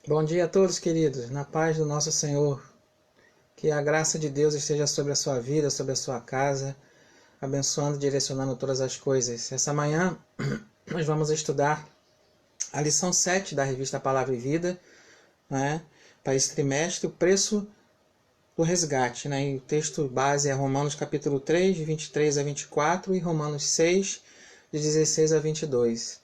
Bom dia a todos, queridos, na paz do nosso Senhor. Que a graça de Deus esteja sobre a sua vida, sobre a sua casa, abençoando e direcionando todas as coisas. Essa manhã nós vamos estudar a lição 7 da revista Palavra e Vida, né, para esse trimestre, o preço do resgate. Né, e o texto base é Romanos capítulo 3, de 23 a 24 e Romanos 6, de 16 a 22.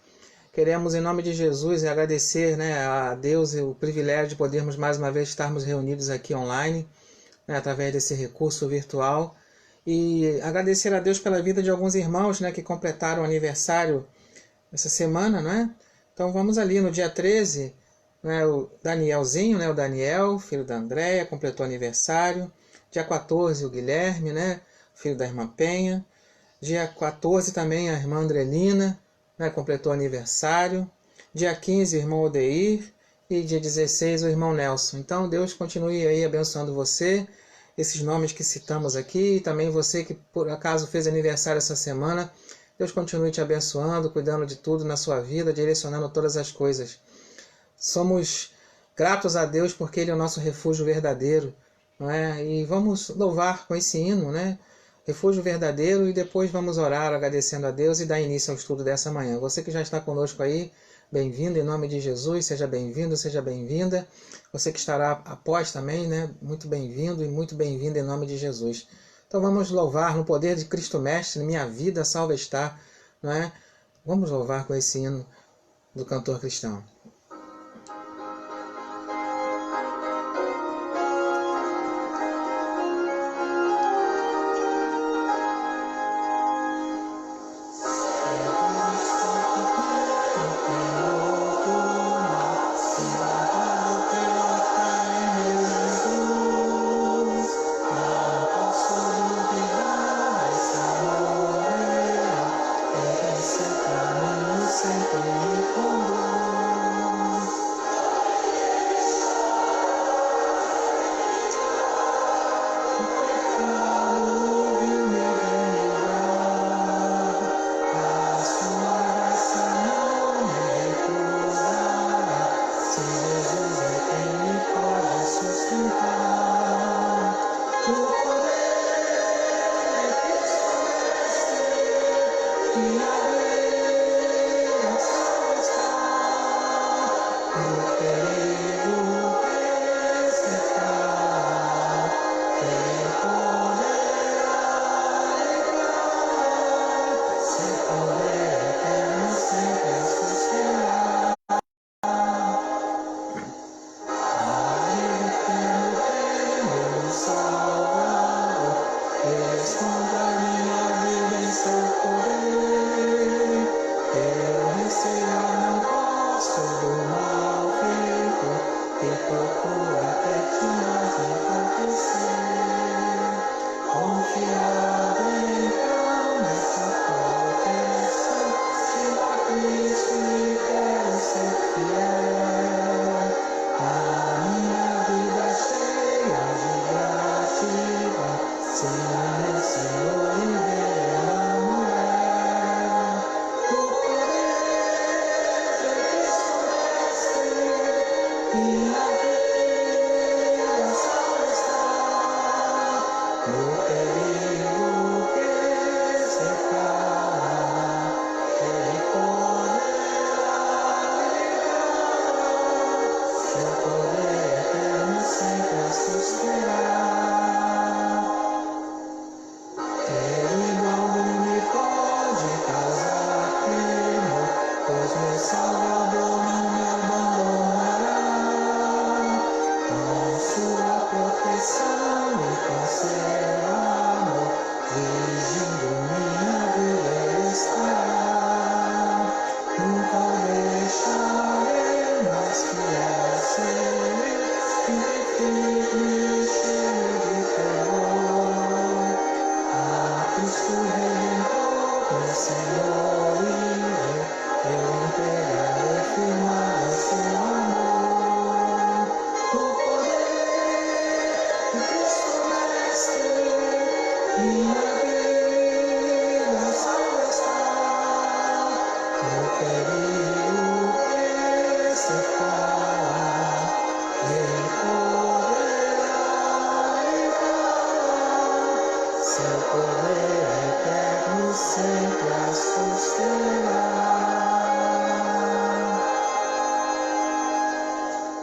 Queremos, em nome de Jesus, agradecer, né, a Deus o privilégio de podermos mais uma vez estarmos reunidos aqui online, né, através desse recurso virtual, e agradecer a Deus pela vida de alguns irmãos, né, que completaram o aniversário essa semana, não é? Então vamos ali no dia 13, né, o Danielzinho, né, o Daniel, filho da Andréia, completou aniversário. Dia 14, o Guilherme, né, filho da irmã Penha. Dia 14 também a irmã Andrelina, né, completou aniversário. Dia 15, o irmão Odeir. E dia 16, o irmão Nelson. Então, Deus continue aí abençoando você, esses nomes que citamos aqui, e também você que por acaso fez aniversário essa semana. Deus continue te abençoando, cuidando de tudo na sua vida, direcionando todas as coisas. Somos gratos a Deus porque Ele é o nosso refúgio verdadeiro, não é? E vamos louvar com esse hino, né? Refúgio verdadeiro, e depois vamos orar agradecendo a Deus e dar início ao estudo dessa manhã. Você que já está conosco aí, bem-vindo em nome de Jesus, seja bem-vindo, seja bem-vinda. Você que estará após também, né? Muito bem-vindo e muito bem-vinda em nome de Jesus. Então vamos louvar no poder de Cristo Mestre, minha vida salva está, não é? Vamos louvar com esse hino do cantor cristão.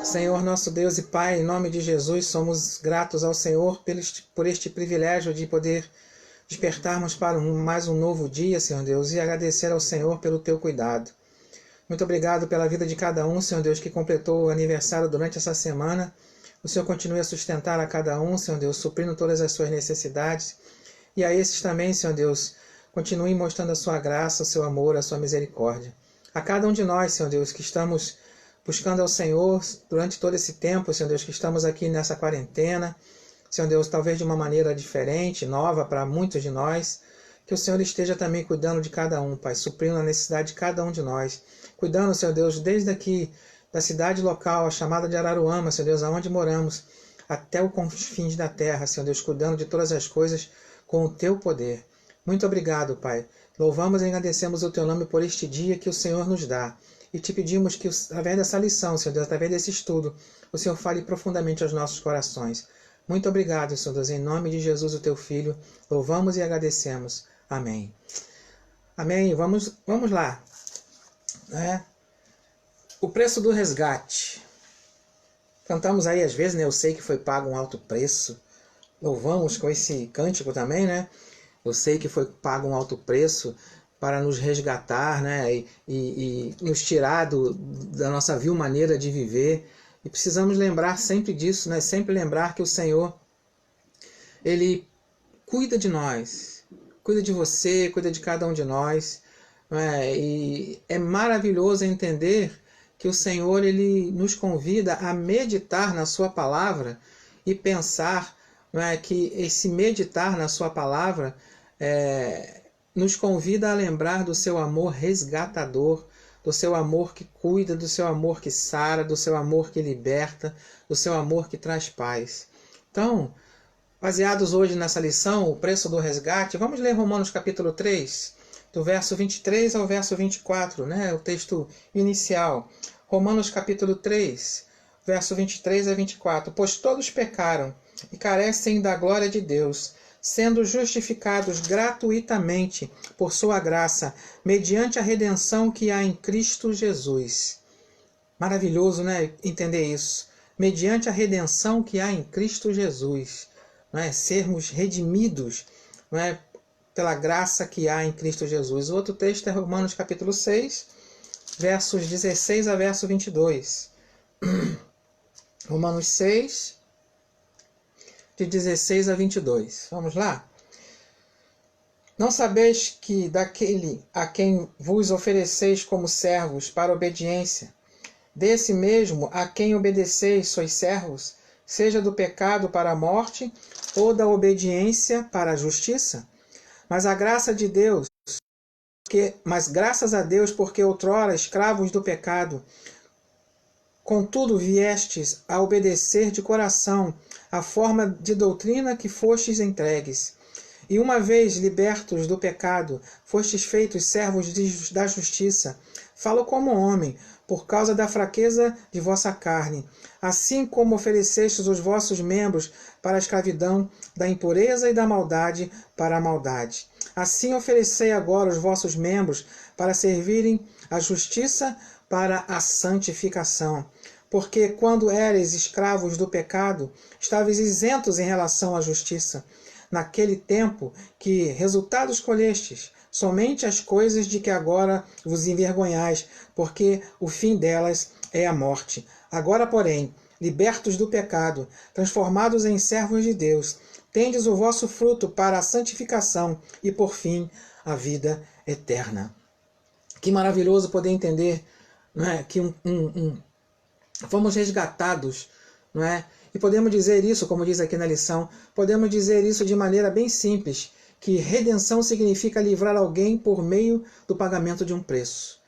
Senhor nosso Deus e Pai, em nome de Jesus, somos gratos ao Senhor por este privilégio de poder despertarmos para mais um novo dia, Senhor Deus, e agradecer ao Senhor pelo teu cuidado. Muito obrigado pela vida de cada um, Senhor Deus, que completou o aniversário durante essa semana. O Senhor continue a sustentar a cada um, Senhor Deus, suprindo todas as suas necessidades. E a esses também, Senhor Deus, continue mostrando a sua graça, o seu amor, a sua misericórdia. A cada um de nós, Senhor Deus, que estamos buscando ao Senhor durante todo esse tempo, Senhor Deus, que estamos aqui nessa quarentena, Senhor Deus, talvez de uma maneira diferente, nova para muitos de nós, que o Senhor esteja também cuidando de cada um, Pai, suprindo a necessidade de cada um de nós, cuidando, Senhor Deus, desde aqui da cidade local, a chamada de Araruama, Senhor Deus, aonde moramos, até os confins da terra, Senhor Deus, cuidando de todas as coisas com o Teu poder. Muito obrigado, Pai. Louvamos e agradecemos o Teu nome por este dia que o Senhor nos dá. E te pedimos que, através dessa lição, Senhor Deus, através desse estudo, o Senhor fale profundamente aos nossos corações. Muito obrigado, Senhor Deus, em nome de Jesus, o Teu Filho, louvamos e agradecemos. Amém. Amém. Vamos lá. O preço do resgate. Cantamos aí às vezes, né? Eu sei que foi pago um alto preço. Louvamos com esse cântico também, né? Eu sei que foi pago um alto preço para nos resgatar, né? E nos tirar da nossa vil maneira de viver. E precisamos lembrar sempre disso, né? Sempre lembrar que o Senhor, Ele cuida de nós, cuida de você, cuida de cada um de nós. Né? E é maravilhoso entender que o Senhor, Ele nos convida a meditar na Sua palavra e pensar, né, que esse meditar na Sua palavra nos convida a lembrar do Seu amor resgatador, do Seu amor que cuida, do Seu amor que sara, do Seu amor que liberta, do Seu amor que traz paz. Então, baseados hoje nessa lição, o preço do resgate, vamos ler Romanos capítulo 3, do verso 23 ao verso 24, né? O texto inicial. Romanos capítulo 3, verso 23 a 24. Pois todos pecaram e carecem da glória de Deus, sendo justificados gratuitamente por sua graça, mediante a redenção que há em Cristo Jesus. Maravilhoso, né? Entender isso. Mediante a redenção que há em Cristo Jesus. Não é? Sermos redimidos, não é? Pela graça que há em Cristo Jesus. O outro texto é Romanos capítulo 6, versos 16 a verso 22. Romanos 6, de 16 a 22. Vamos lá? Não sabeis que daquele a quem vos ofereceis como servos para obediência, desse mesmo a quem obedeceis sois servos, seja do pecado para a morte, ou da obediência para a justiça? Mas graças a Deus, porque outrora escravos do pecado, contudo viestes a obedecer de coração a forma de doutrina que fostes entregues. E uma vez libertos do pecado, fostes feitos servos da justiça. Falo como homem, por causa da fraqueza de vossa carne. Assim como oferecestes os vossos membros para a escravidão da impureza e da maldade para a maldade. Assim oferecei agora os vossos membros para servirem à justiça para a santificação. Porque quando éreis escravos do pecado, estáveis isentos em relação à justiça. Naquele tempo, que resultados colhestes? Somente as coisas de que agora vos envergonhais, porque o fim delas é a morte. Agora, porém, libertos do pecado, transformados em servos de Deus, tendes o vosso fruto para a santificação e, por fim, a vida eterna. Que maravilhoso poder entender, não é, que fomos resgatados, não é? E podemos dizer isso, como diz aqui na lição, podemos dizer isso de maneira bem simples, que redenção significa livrar alguém por meio do pagamento de um preço.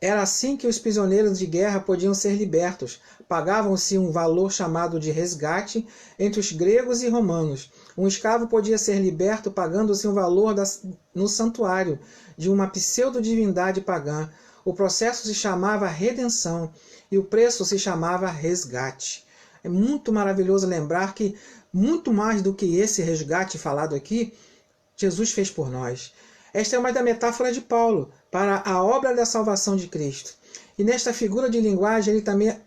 Era assim que os prisioneiros de guerra podiam ser libertos. Pagavam-se um valor chamado de resgate entre os gregos e romanos. Um escravo podia ser liberto pagando-se um valor no santuário de uma pseudo-divindade pagã. O processo se chamava redenção e o preço se chamava resgate. É muito maravilhoso lembrar que, muito mais do que esse resgate falado aqui, Jesus fez por nós. Esta é uma da metáfora de Paulo para a obra da salvação de Cristo. E nesta figura de linguagem ele também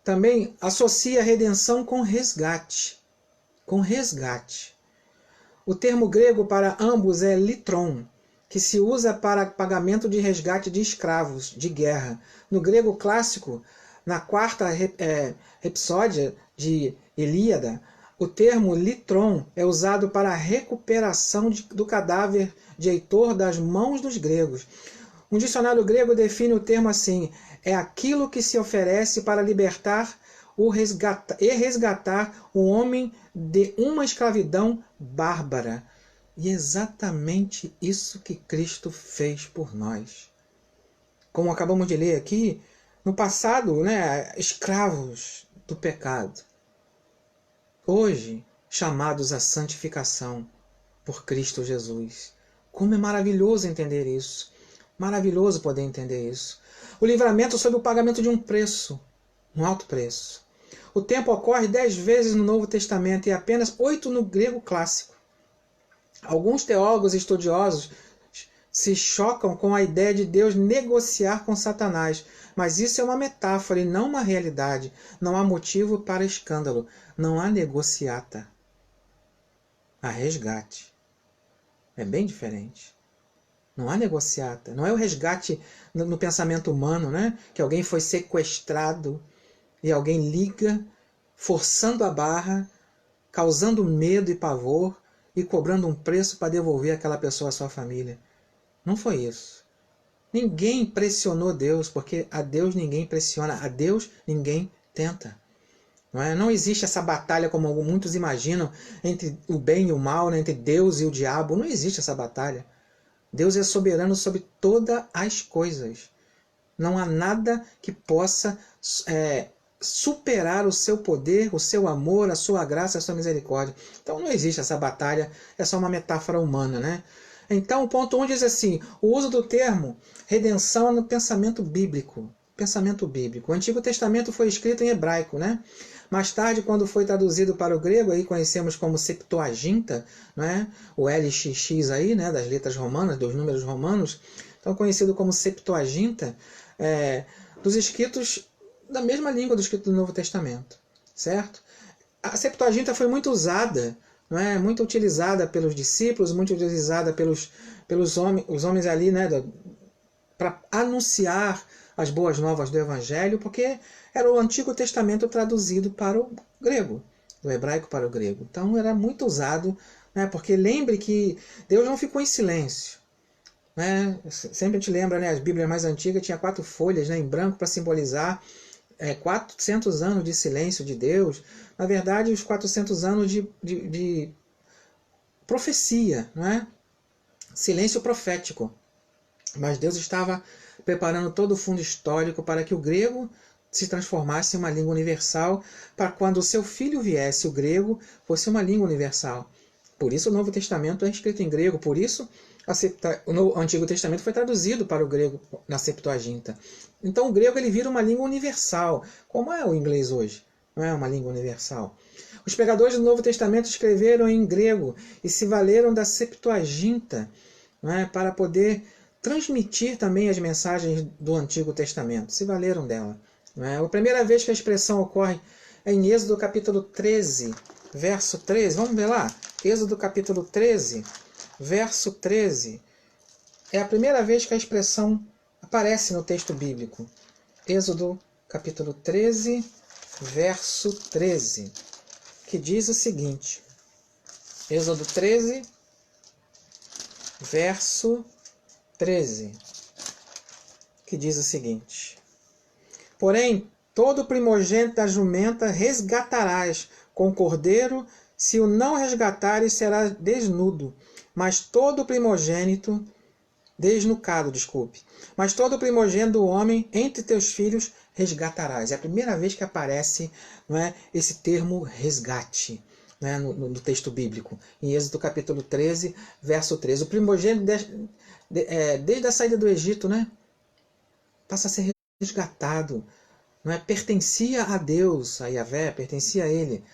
também associa a redenção com resgate. Com resgate. O termo grego para ambos é litron, que se usa para pagamento de resgate de escravos, de guerra. No grego clássico, na quarta Rapsódia de Ilíada, o termo litron é usado para a recuperação do cadáver de Heitor das mãos dos gregos. Um dicionário grego define o termo assim: é aquilo que se oferece para libertar e resgatar o homem de uma escravidão bárbara. E é exatamente isso que Cristo fez por nós. Como acabamos de ler aqui, no passado, escravos do pecado. Hoje, chamados à santificação por Cristo Jesus. Como é maravilhoso entender isso. Maravilhoso poder entender isso. O livramento sob o pagamento de um preço, um alto preço. O tempo ocorre 10 vezes no Novo Testamento e apenas 8 no grego clássico. Alguns teólogos e estudiosos se chocam com a ideia de Deus negociar com Satanás, mas isso é uma metáfora e não uma realidade. Não há motivo para escândalo. Não há negociata. Há resgate. É bem diferente. Não há negociata. Não é o resgate no pensamento humano, né? Que alguém foi sequestrado e alguém liga, forçando a barra, causando medo e pavor e cobrando um preço para devolver aquela pessoa à sua família. Não foi isso. Ninguém pressionou Deus, porque a Deus ninguém pressiona, a Deus ninguém tenta. Não existe essa batalha, como muitos imaginam, entre o bem e o mal, né? Entre Deus e o diabo. Não existe essa batalha. Deus é soberano sobre todas as coisas. Não há nada que possa superar o seu poder, o seu amor, a sua graça, a sua misericórdia. Então não existe essa batalha, é só uma metáfora humana, né? Então o ponto 1 diz assim: o uso do termo redenção no pensamento bíblico. Pensamento bíblico. O Antigo Testamento foi escrito em hebraico, né? Mais tarde, quando foi traduzido para o grego, aí conhecemos como Septuaginta, né? O LXX aí, né? Das letras romanas, dos números romanos, então conhecido como Septuaginta, dos escritos da mesma língua do escrito do Novo Testamento, certo? A Septuaginta foi muito usada, não é? Muito utilizada pelos discípulos, muito utilizada pelos homens ali, né? Para anunciar as boas novas do Evangelho, porque era o Antigo Testamento traduzido para o grego, do hebraico para o grego. Então era muito usado, né? Porque lembre que Deus não ficou em silêncio. Né? Sempre a gente lembra, né? As Bíblias mais antigas tinham 4 folhas, né, em branco para simbolizar 400 anos de silêncio de Deus. Na verdade, os 400 anos de profecia, não é? Silêncio profético. Mas Deus estava preparando todo o fundo histórico para que o grego se transformasse em uma língua universal, para quando o seu filho viesse, o grego fosse uma língua universal. Por isso o Novo Testamento é escrito em grego, por isso o Antigo Testamento foi traduzido para o grego na Septuaginta. Então o grego ele vira uma língua universal, como é o inglês hoje, não é uma língua universal. Os pregadores do Novo Testamento escreveram em grego e se valeram da Septuaginta, não é, para poder transmitir também as mensagens do Antigo Testamento. Se valeram dela. Não é? A primeira vez que a expressão ocorre é em Êxodo capítulo 13, verso 13. Vamos ver lá? Êxodo capítulo 13, verso 13. É a primeira vez que a expressão aparece no texto bíblico. Êxodo capítulo 13, verso 13. Que diz o seguinte. Êxodo 13, verso 13, que diz o seguinte: porém, todo primogênito da jumenta resgatarás com o cordeiro, se o não resgatares será desnudo, mas todo primogênito, mas todo primogênito do homem entre teus filhos resgatarás. É a primeira vez que aparece, não é, esse termo resgate, né, no texto bíblico, em Êxodo capítulo 13, verso 13. O primogênito desde a saída do Egito, né, passa a ser resgatado, não é? Pertencia a Deus, a Yahvé, pertencia a Ele.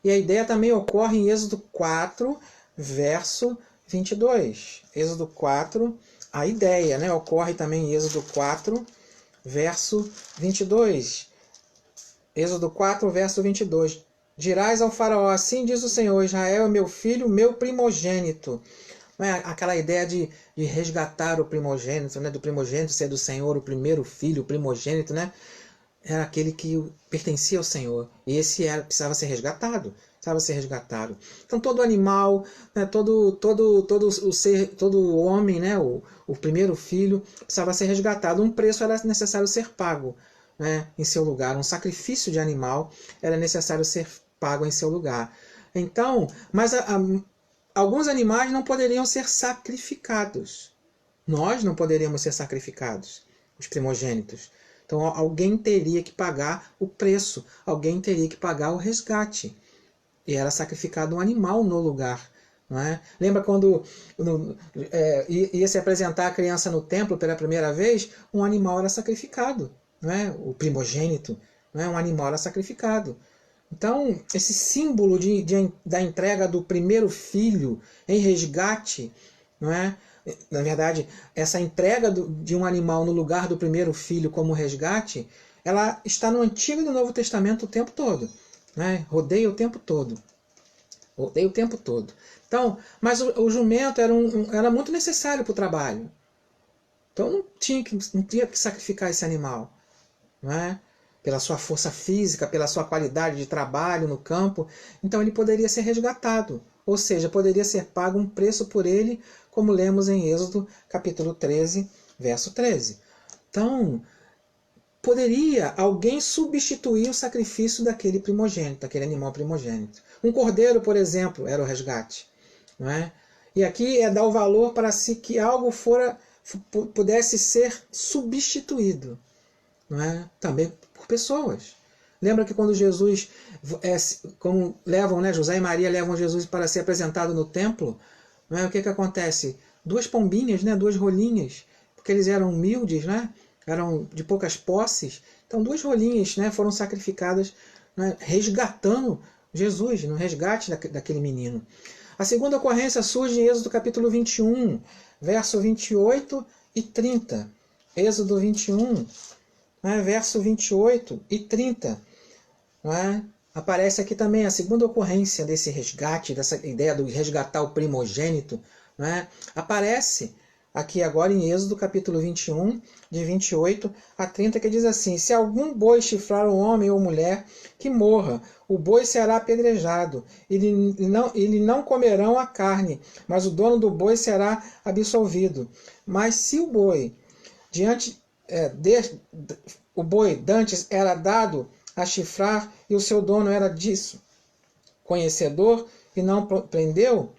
E a ideia também ocorre em Êxodo 4, verso 22. Êxodo 4, a ideia, né, ocorre também em Êxodo 4, verso 22. Êxodo 4, verso 22. Dirás ao faraó, assim diz o Senhor, Israel é meu filho, meu primogênito. Não é aquela ideia de resgatar o primogênito, né? Do primogênito ser do Senhor, o primeiro filho, o primogênito, né? Era aquele que pertencia ao Senhor. E esse precisava ser resgatado. Precisava ser resgatado. Então todo animal, né, todo o ser, todo homem, né, o primeiro filho, precisava ser resgatado. Um preço era necessário ser pago, né, em seu lugar. Um sacrifício de animal era necessário ser pago em seu lugar. Então, mas alguns animais não poderiam ser sacrificados. Nós não poderíamos ser sacrificados, os primogênitos. Então alguém teria que pagar o preço, alguém teria que pagar o resgate. E era sacrificado um animal no lugar. Não é? Lembra quando ia se apresentar a criança no templo pela primeira vez, um animal era sacrificado. Não é? O primogênito, não é? Um animal era sacrificado. Então, esse símbolo da entrega do primeiro filho em resgate, não é? Na verdade, essa entrega de um animal no lugar do primeiro filho como resgate, ela está no Antigo e no Novo Testamento o tempo todo. Né? Rodeia o tempo todo. Rodeia o tempo todo. Então, mas o jumento era muito necessário para o trabalho. Então não tinha que sacrificar esse animal. Não é? Pela sua força física, pela sua qualidade de trabalho no campo. Então ele poderia ser resgatado. Ou seja, poderia ser pago um preço por ele, como lemos em Êxodo capítulo 13, verso 13. Então, poderia alguém substituir o sacrifício daquele primogênito, daquele animal primogênito. Um cordeiro, por exemplo, era o resgate. Não é? E aqui é dar o valor para si que algo pudesse ser substituído. Não é? Também por pessoas. Lembra que quando Jesus, como levam, né, José e Maria levam Jesus para ser apresentado no templo, não é? O que acontece? Duas pombinhas, né, duas rolinhas, porque eles eram humildes, né, eram de poucas posses, então duas rolinhas, né, foram sacrificadas, né, resgatando Jesus, no resgate daquele menino. A segunda ocorrência surge em Êxodo capítulo 21, verso 28 e 30. Êxodo 21, né, verso 28 e 30. Não é? Aparece aqui também a segunda ocorrência desse resgate, dessa ideia do resgatar o primogênito. Não é? Aparece aqui agora em Êxodo capítulo 21, de 28 a 30, que diz assim: se algum boi chifrar um homem ou mulher, que morra, o boi será apedrejado, ele não comerão a carne, mas o dono do boi será absolvido. Mas se o boi, o boi dantes era dado a chifrar, e o seu dono era disso conhecedor, e não prendeu,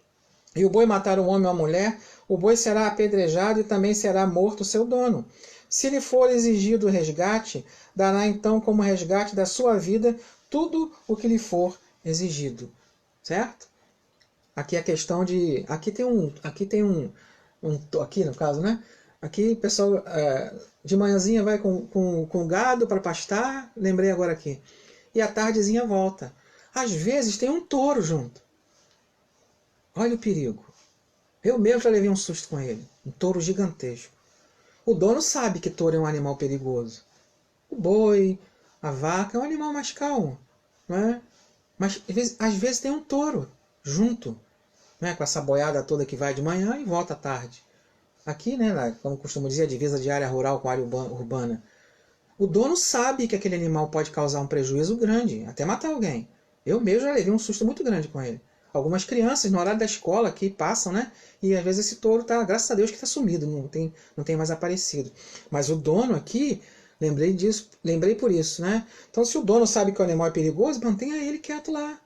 e o boi matar um homem ou uma mulher, o boi será apedrejado e também será morto o seu dono. Se lhe for exigido o resgate, dará então como resgate da sua vida tudo o que lhe for exigido. Certo? Aqui a questão de... Aqui no caso, né? Aqui o pessoal de manhãzinha vai com gado para pastar, lembrei agora aqui. E à tardezinha volta. Às vezes tem um touro junto. Olha o perigo. Eu mesmo já levei um susto com ele. Um touro gigantesco. O dono sabe que touro é um animal perigoso. O boi, a vaca é um animal mais calmo. Né? Mas às vezes tem um touro junto. Né? Com essa boiada toda que vai de manhã e volta à tarde. Aqui, né, como costumo dizer, a divisa de área rural com área urbana. O dono sabe que aquele animal pode causar um prejuízo grande, até matar alguém. Eu mesmo já levei um susto muito grande com ele. Algumas crianças no horário da escola aqui passam, né? E às vezes esse touro tá, graças a Deus que está sumido, não tem mais aparecido. Mas o dono aqui, lembrei por isso, né? Então se o dono sabe que o animal é perigoso, mantenha ele quieto lá.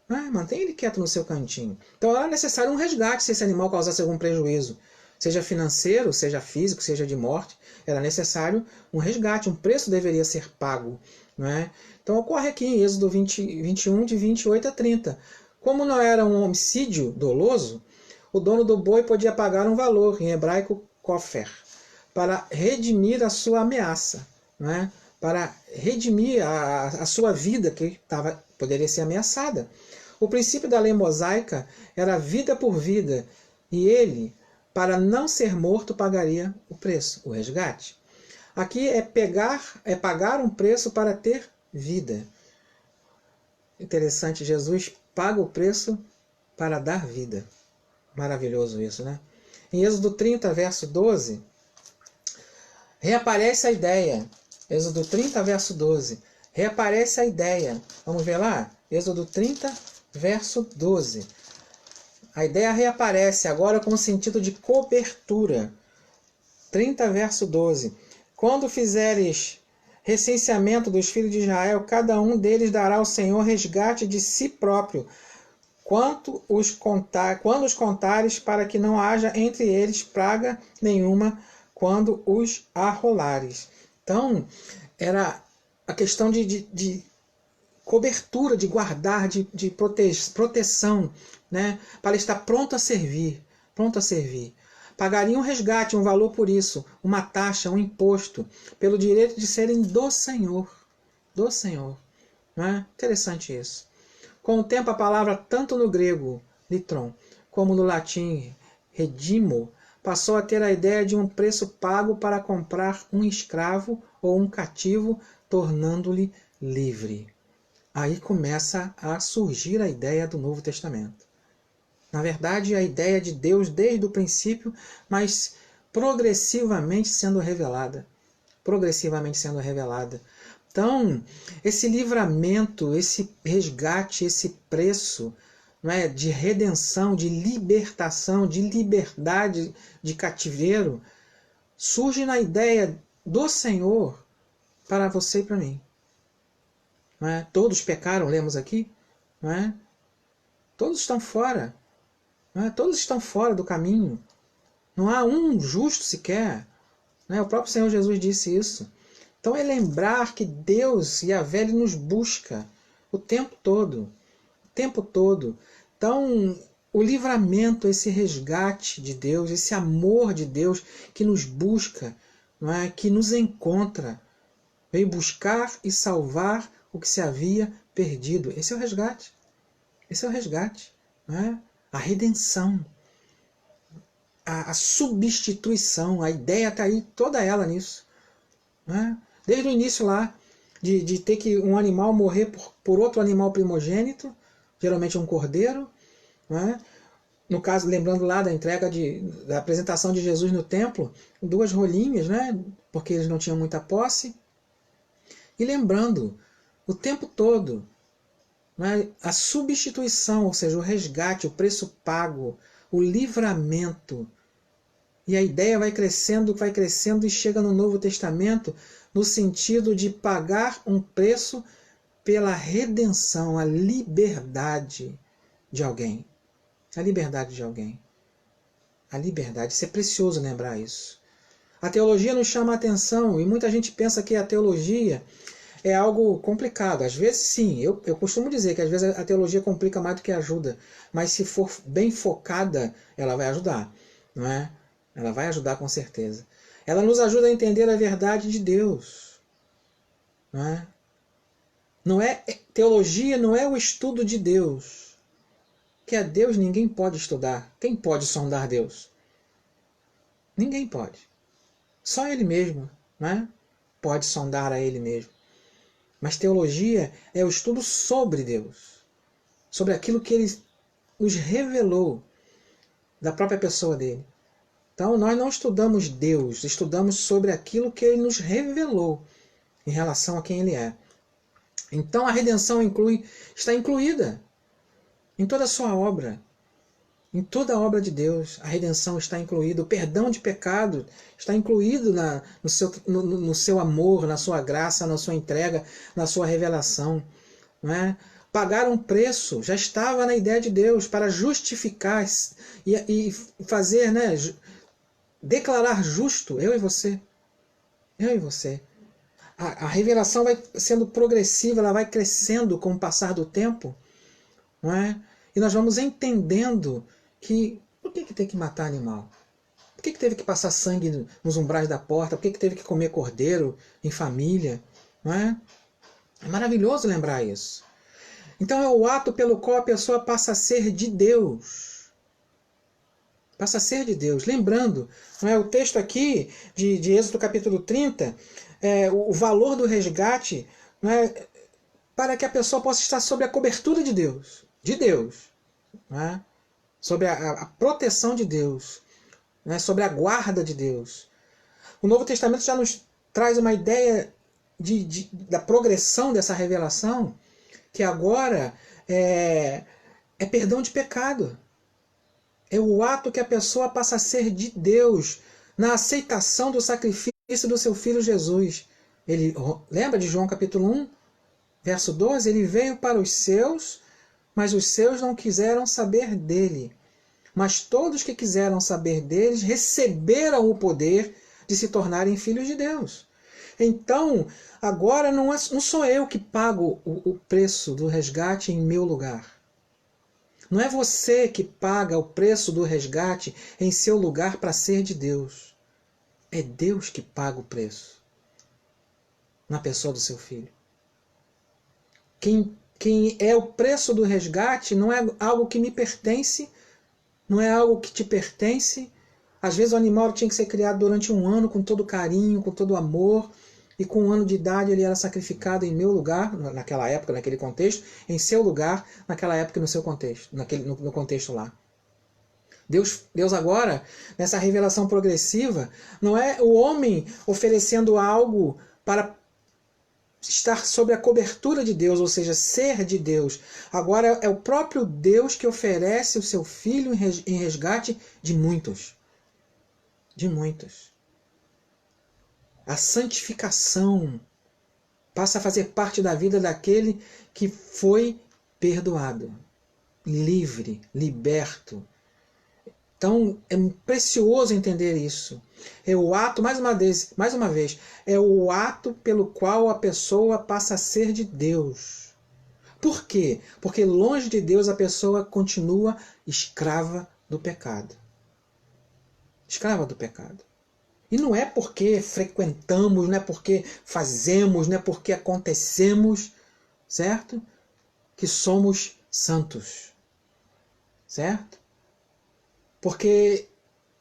Né? Mantenha ele quieto no seu cantinho. Então era necessário um resgate se esse animal causasse algum prejuízo. Seja financeiro, seja físico, seja de morte, era necessário um resgate, um preço deveria ser pago. Não é? Então ocorre aqui em Êxodo 21, de 28 a 30. Como não era um homicídio doloso, o dono do boi podia pagar um valor, em hebraico kofer, para redimir a sua ameaça, não é? Para redimir a sua vida que poderia ser ameaçada. O princípio da lei mosaica era vida por vida, e ele, para não ser morto, pagaria o preço, o resgate. Aqui é pagar um preço para ter vida. Interessante, Jesus paga o preço para dar vida. Maravilhoso isso, né? Em Êxodo 30, verso 12, reaparece a ideia. Êxodo 30, verso 12. Reaparece a ideia. Vamos ver lá? Êxodo 30, verso 12. A ideia reaparece agora com o sentido de cobertura. 30, verso 12. Quando fizeres recenseamento dos filhos de Israel, cada um deles dará ao Senhor resgate de si próprio, quando os contares, para que não haja entre eles praga nenhuma quando os arrolares. Então, era a questão de cobertura, de guardar, de proteção, né? Para estar pronto a servir, pronto a servir. Pagariam um resgate, um valor por isso, uma taxa, um imposto, pelo direito de serem do Senhor. Do Senhor. Não é? Interessante isso. Com o tempo, a palavra, tanto no grego, litron, como no latim, redimo, passou a ter a ideia de um preço pago para comprar um escravo ou um cativo, tornando-lhe livre. Aí começa a surgir a ideia do Novo Testamento. Na verdade, a ideia de Deus desde o princípio, mas progressivamente sendo revelada. Progressivamente sendo revelada. Então, esse livramento, esse resgate, esse preço, não é, de redenção, de libertação, de liberdade de cativeiro, surge na ideia do Senhor para você e para mim. Não é? Todos pecaram, lemos aqui. Não é? Todos estão fora. Não é? Todos estão fora do caminho. Não há um justo sequer. Não é? O próprio Senhor Jesus disse isso. Então é lembrar que Deus, Yahvé, Ele nos busca o tempo todo. O tempo todo. Então, o livramento, esse resgate de Deus, esse amor de Deus que nos busca, não é? Que nos encontra, veio buscar e salvar o que se havia perdido. Esse é o resgate. Esse é o resgate. Não é? A redenção. A substituição. A ideia está aí, toda ela nisso. Não é? Desde o início lá, de ter que um animal morrer por outro animal primogênito, geralmente um cordeiro. Não é? No caso, lembrando lá da entrega da apresentação de Jesus no templo, 2 rolinhas, né? Porque eles não tinham muita posse. E lembrando, o tempo todo, né? A substituição, ou seja, o resgate, o preço pago, o livramento. E a ideia vai crescendo e chega no Novo Testamento no sentido de pagar um preço pela redenção, a liberdade de alguém. A liberdade de alguém. A liberdade. Isso é precioso lembrar isso. A teologia nos chama a atenção e muita gente pensa que a teologia é algo complicado. Às vezes sim, eu costumo dizer que às vezes a teologia complica mais do que ajuda, mas se for bem focada, ela vai ajudar, não é? Ela vai ajudar com certeza. Ela nos ajuda a entender a verdade de Deus, não é? Teologia não é o estudo de Deus. Que a Deus ninguém pode estudar. Quem pode sondar Deus? Ninguém pode. Só Ele mesmo, não é? Pode sondar a Ele mesmo. Mas teologia é o estudo sobre Deus, sobre aquilo que Ele nos revelou da própria pessoa dele. Então nós não estudamos Deus, estudamos sobre aquilo que Ele nos revelou em relação a quem Ele é. Então a redenção está incluída em toda a sua obra. Em toda a obra de Deus, a redenção está incluída. O perdão de pecado está incluído no seu amor, na sua graça, na sua entrega, na sua revelação. Não é? Pagar um preço já estava na ideia de Deus para justificar e fazer, né, declarar justo eu e você. Eu e você. A revelação vai sendo progressiva, ela vai crescendo com o passar do tempo. Não é? E nós vamos entendendo que por que tem que matar animal? Por que teve que passar sangue nos umbrais da porta? Por que teve que comer cordeiro em família? Não é? É maravilhoso lembrar isso. Então é o ato pelo qual a pessoa passa a ser de Deus. Passa a ser de Deus. Lembrando, não é? O texto aqui de Êxodo capítulo 30, o valor do resgate, não é? para que a pessoa possa estar sob a cobertura de Deus, né? Sobre a proteção de Deus, né? Sobre a guarda de Deus. O Novo Testamento já nos traz uma ideia da progressão dessa revelação, que agora é perdão de pecado. É o ato que a pessoa passa a ser de Deus na aceitação do sacrifício do seu Filho Jesus. Lembra de João capítulo 1, verso 12? Ele veio para os seus, mas os seus não quiseram saber dele. Mas todos que quiseram saber deles receberam o poder de se tornarem filhos de Deus. Então, agora não sou eu que pago o preço do resgate em meu lugar. Não é você que paga o preço do resgate em seu lugar para ser de Deus. É Deus que paga o preço na pessoa do seu filho. Quem é o preço do resgate não é algo que me pertence, não é algo que te pertence. Às vezes o animal tinha que ser criado durante um ano com todo carinho, com todo amor, e com 1 ano de idade ele era sacrificado em meu lugar, naquela época, naquele contexto, em seu lugar, naquela época e no seu contexto, no contexto lá. Deus agora, nessa revelação progressiva, não é o homem oferecendo algo para estar sob a cobertura de Deus, ou seja, ser de Deus. Agora é o próprio Deus que oferece o seu Filho em resgate de muitos. De muitos. A santificação passa a fazer parte da vida daquele que foi perdoado, livre, liberto. Então é precioso entender isso. É o ato, mais uma vez, é o ato pelo qual a pessoa passa a ser de Deus. Por quê? Porque longe de Deus a pessoa continua escrava do pecado. Escrava do pecado. E não é porque frequentamos, não é porque fazemos, não é porque acontecemos, certo? Que somos santos, certo? Porque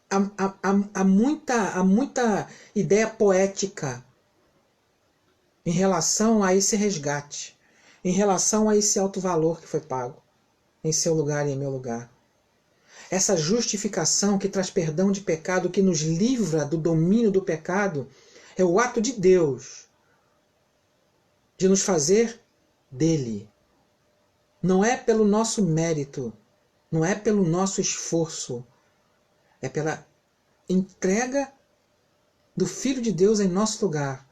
há muita ideia poética em relação a esse resgate, em relação a esse alto valor que foi pago em seu lugar e em meu lugar. Essa justificação que traz perdão de pecado, que nos livra do domínio do pecado, é o ato de Deus de nos fazer dele. Não é pelo nosso mérito, não é pelo nosso esforço, é pela entrega do Filho de Deus em nosso lugar.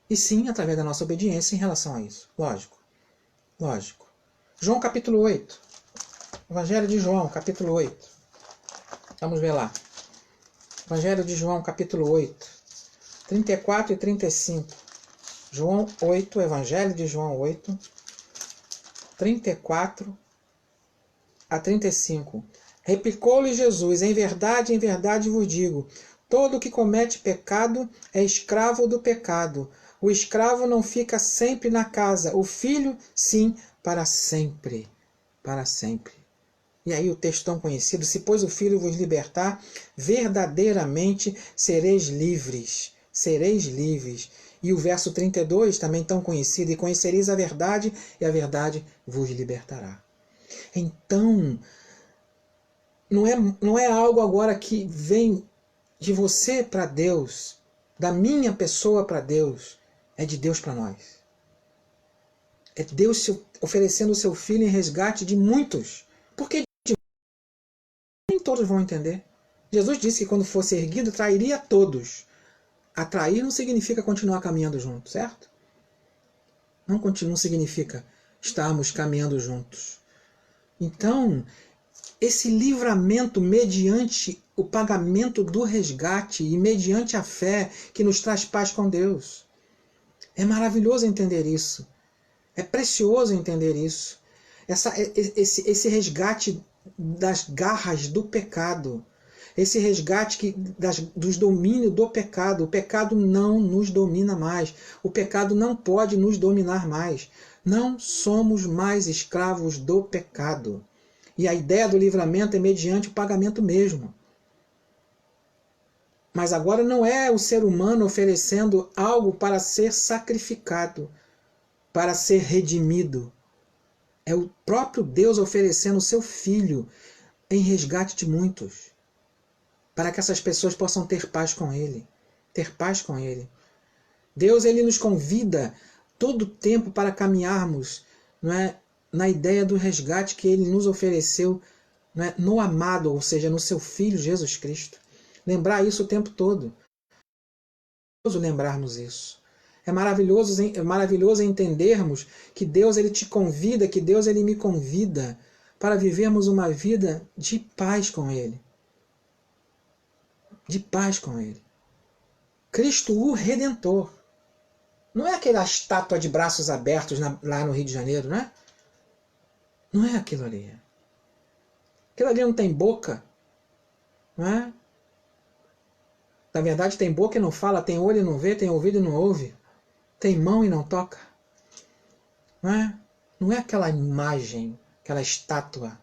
E sim, através da nossa obediência em relação a isso. Lógico. Lógico. João capítulo 8. Evangelho de João, capítulo 8. Vamos ver lá. Evangelho de João, capítulo 8. 34 e 35. João 8, Evangelho de João 8. 34 a 35. Replicou-lhe Jesus: em verdade vos digo, todo que comete pecado é escravo do pecado. O escravo não fica sempre na casa, o filho, sim, para sempre. Para sempre. E aí o texto tão conhecido: se pois o Filho vos libertar, verdadeiramente sereis livres. Sereis livres. E o verso 32, também tão conhecido: e conhecereis a verdade, e a verdade vos libertará. Então, não é algo agora que vem de você para Deus, da minha pessoa para Deus, é de Deus para nós. É Deus oferecendo o seu Filho em resgate de muitos. Porque nem todos vão entender. Jesus disse que quando fosse erguido, trairia todos. Atrair não significa continuar caminhando juntos, certo? Não significa estarmos caminhando juntos. Então, esse livramento mediante o pagamento do resgate e mediante a fé que nos traz paz com Deus. É maravilhoso entender isso. É precioso entender isso. Esse resgate das garras do pecado. Esse resgate dos domínios do pecado. O pecado não nos domina mais. O pecado não pode nos dominar mais. Não somos mais escravos do pecado. E a ideia do livramento é mediante o pagamento mesmo. Mas agora não é o ser humano oferecendo algo para ser sacrificado. para ser redimido. É o próprio Deus oferecendo o seu Filho em resgate de muitos, para que essas pessoas possam ter paz com Ele. Ter paz com Ele. Deus, Ele nos convida todo o tempo para caminharmos, não é, na ideia do resgate que Ele nos ofereceu, não é, no amado, ou seja, no seu Filho Jesus Cristo. Lembrar isso o tempo todo. É maravilhoso lembrarmos isso. É maravilhoso entendermos que Deus Ele te convida, que Deus Ele me convida para vivermos uma vida de paz com Ele. De paz com Ele. Cristo o Redentor. Não é aquela estátua de braços abertos lá no Rio de Janeiro, não é? Não é aquilo ali. Aquilo ali não tem boca, não é? Na verdade tem boca e não fala, tem olho e não vê, tem ouvido e não ouve, tem mão e não toca. Não é? Não é aquela imagem, aquela estátua,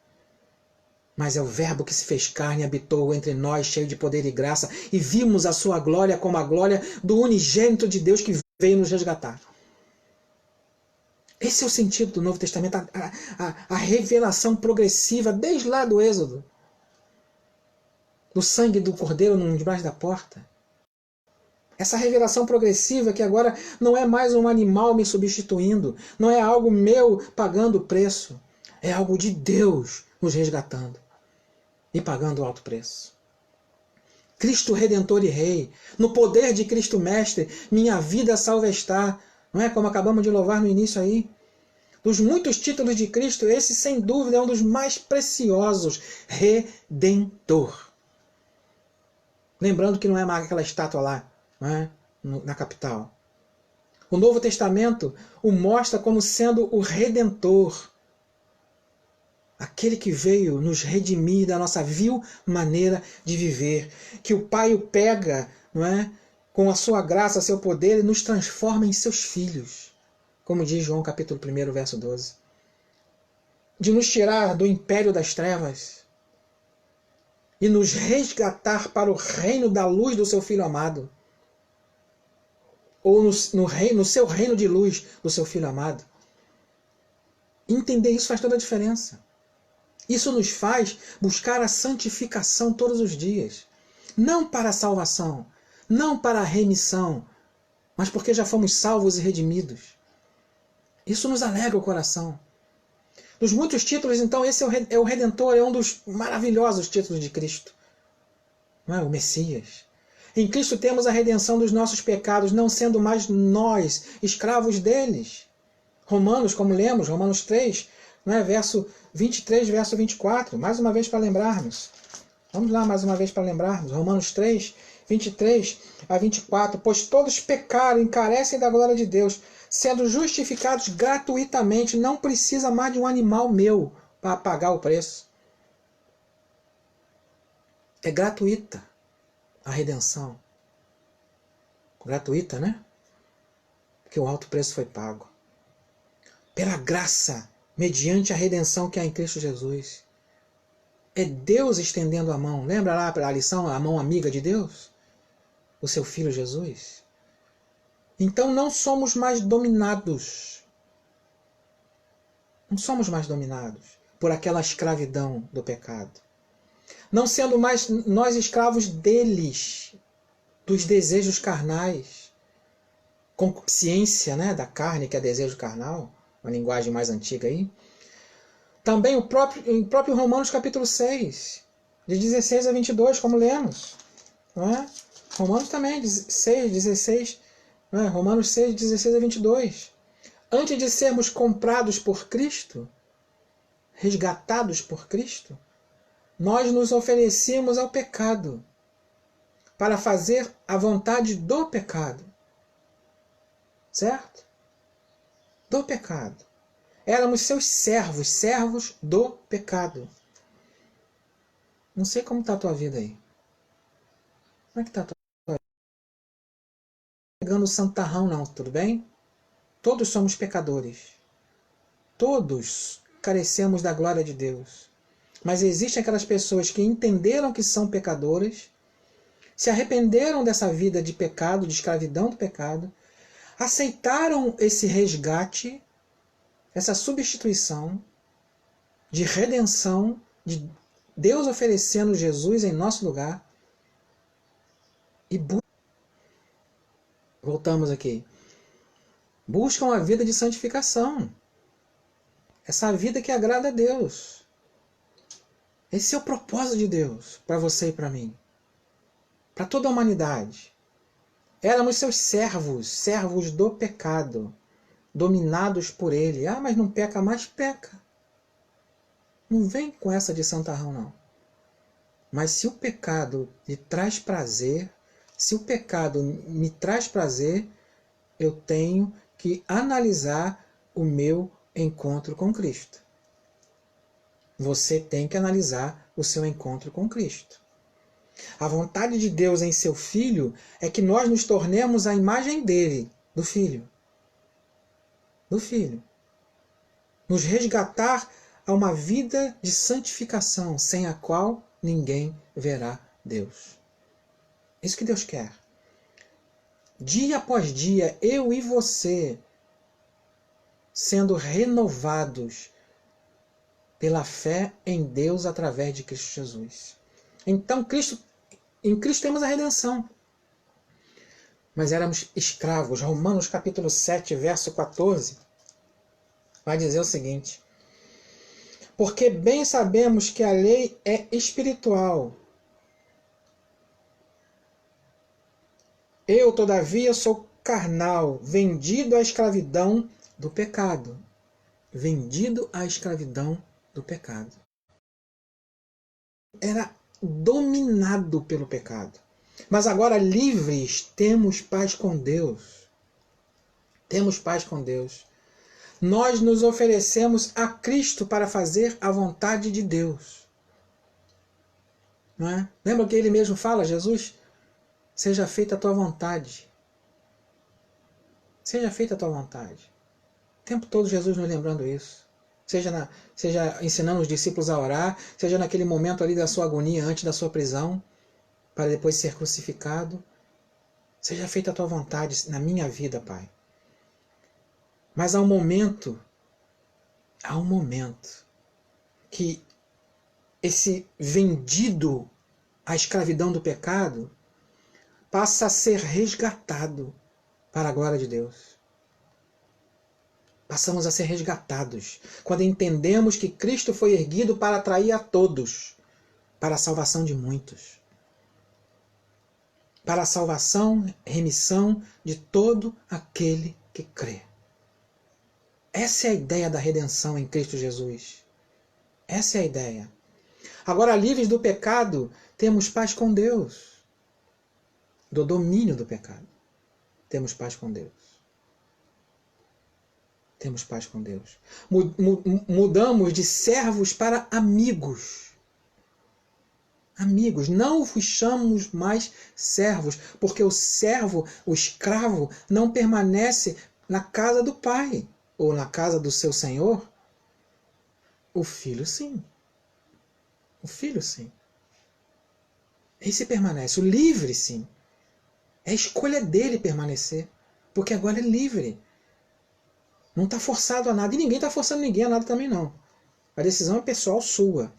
mas é o Verbo que se fez carne e habitou entre nós, cheio de poder e graça, e vimos a sua glória como a glória do unigênito de Deus que veio nos resgatar. Esse é o sentido do Novo Testamento, a revelação progressiva, desde lá do Êxodo. Do sangue do cordeiro debaixo da porta. Essa revelação progressiva que agora não é mais um animal me substituindo, não é algo meu pagando o preço, é algo de Deus nos resgatando e pagando o alto preço. Cristo Redentor e Rei, no poder de Cristo Mestre, minha vida salva está, não é como acabamos de louvar no início aí? Dos muitos títulos de Cristo, esse sem dúvida é um dos mais preciosos, Redentor. Lembrando que não é mais aquela estátua lá, não é? Na capital. O Novo Testamento o mostra como sendo o Redentor. Aquele que veio nos redimir da nossa vil maneira de viver. Que o Pai o pega, não é? Com a sua graça, seu poder, e nos transforma em seus filhos. Como diz João capítulo 1, verso 12. De nos tirar do império das trevas e nos resgatar para o reino da luz do seu Filho amado. Ou no seu reino de luz do seu Filho amado. Entender isso faz toda a diferença. Isso nos faz buscar a santificação todos os dias. Não para a salvação, não para a remissão, mas porque já fomos salvos e redimidos. Isso nos alegra o coração. Dos muitos títulos, então, esse é o Redentor, é um dos maravilhosos títulos de Cristo. Não é? O Messias. Em Cristo temos a redenção dos nossos pecados, não sendo mais nós escravos deles. Romanos, como lemos, Romanos 3, não é? Verso 23, verso 24. Mais uma vez para lembrarmos. Vamos lá mais uma vez para lembrarmos. Romanos 3, 23 a 24. Pois todos pecaram e carecem da glória de Deus, sendo justificados gratuitamente. Não precisa mais de um animal meu para pagar o preço. É gratuita a redenção. Gratuita, né? Porque o alto preço foi pago. Pela graça, mediante a redenção que há em Cristo Jesus. É Deus estendendo a mão. Lembra lá a lição, a mão amiga de Deus? O seu Filho Jesus. Então não somos mais dominados. Não somos mais dominados por aquela escravidão do pecado. Não sendo mais nós escravos deles, dos desejos carnais, concupiscência, né, da carne, que é desejo carnal, uma linguagem mais antiga aí. Também o próprio Romanos capítulo 6, de 16 a 22, como lemos. Não é? Romanos também, 6, 16, não é? Romanos 6, 16 a 22. Antes de sermos comprados por Cristo, resgatados por Cristo, nós nos oferecíamos ao pecado, para fazer a vontade do pecado. Certo? Do pecado. Éramos seus servos, servos do pecado. Não sei como está a tua vida aí. Como é que está a tua vida? Não pegando o santarrão não, tudo bem? Todos somos pecadores. Todos carecemos da glória de Deus. Mas existem aquelas pessoas que entenderam que são pecadoras, se arrependeram dessa vida de pecado, de escravidão do pecado, aceitaram esse resgate essa substituição de redenção, de Deus oferecendo Jesus em nosso lugar. E voltamos aqui. Buscam a vida de santificação. Essa vida que agrada a Deus. Esse é o propósito de Deus para você e para mim. Para toda a humanidade. Éramos seus servos, servos do pecado, dominados por ele. Ah, mas não peca mais? Peca. Não vem com essa de santarrão, não. Mas se o pecado lhe traz prazer, se o pecado me traz prazer, eu tenho que analisar o meu encontro com Cristo. Você tem que analisar o seu encontro com Cristo. A vontade de Deus em seu Filho é que nós nos tornemos a imagem dele, do Filho. Do Filho. Nos resgatar a uma vida de santificação, sem a qual ninguém verá Deus. Isso que Deus quer. Dia após dia, eu e você, sendo renovados pela fé em Deus através de Cristo Jesus. Então, em Cristo temos a redenção. Mas éramos escravos. Romanos capítulo 7, verso 14, vai dizer o seguinte: porque bem sabemos que a lei é espiritual. Eu, todavia, sou carnal, vendido à escravidão do pecado. Vendido à escravidão do pecado. Era dominado pelo pecado. Mas agora, livres, temos paz com Deus. Temos paz com Deus. Nós nos oferecemos a Cristo para fazer a vontade de Deus. Não é? Lembra que ele mesmo fala, Jesus? Seja feita a tua vontade. Seja feita a tua vontade. O tempo todo Jesus nos lembrando isso. Seja ensinando os discípulos a orar, seja naquele momento ali da sua agonia antes da sua prisão, para depois ser crucificado. Seja feita a tua vontade na minha vida, Pai. Mas há um momento que esse vendido à escravidão do pecado passa a ser resgatado para a glória de Deus. Passamos a ser resgatados quando entendemos que Cristo foi erguido para atrair a todos, para a salvação de muitos. Para a salvação, remissão de todo aquele que crê. Essa é a ideia da redenção em Cristo Jesus. Essa é a ideia. Agora, livres do pecado, temos paz com Deus. Do domínio do pecado. Temos paz com Deus. Temos paz com Deus. Mudamos de servos para amigos. Amigos, não vos chamamos mais servos, porque o servo, o escravo, não permanece na casa do pai, ou na casa do seu senhor. O filho, sim. O filho, sim. Esse permanece. O livre, sim. É a escolha dele permanecer, porque agora é livre. Não está forçado a nada, e ninguém está forçando ninguém a nada também não. A decisão é pessoal sua.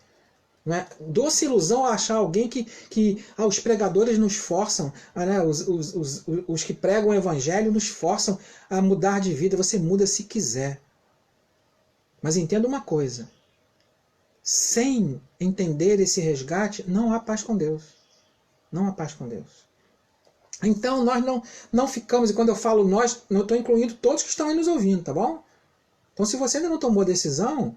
Não é? Doce ilusão a achar alguém que os pregadores nos forçam, né? os que pregam o evangelho nos forçam a mudar de vida. Você muda se quiser. Mas entenda uma coisa. Sem entender esse resgate, não há paz com Deus. Não há paz com Deus. Então nós não ficamos, e quando eu falo nós, eu estou incluindo todos que estão aí nos ouvindo, tá bom? Então se você ainda não tomou a decisão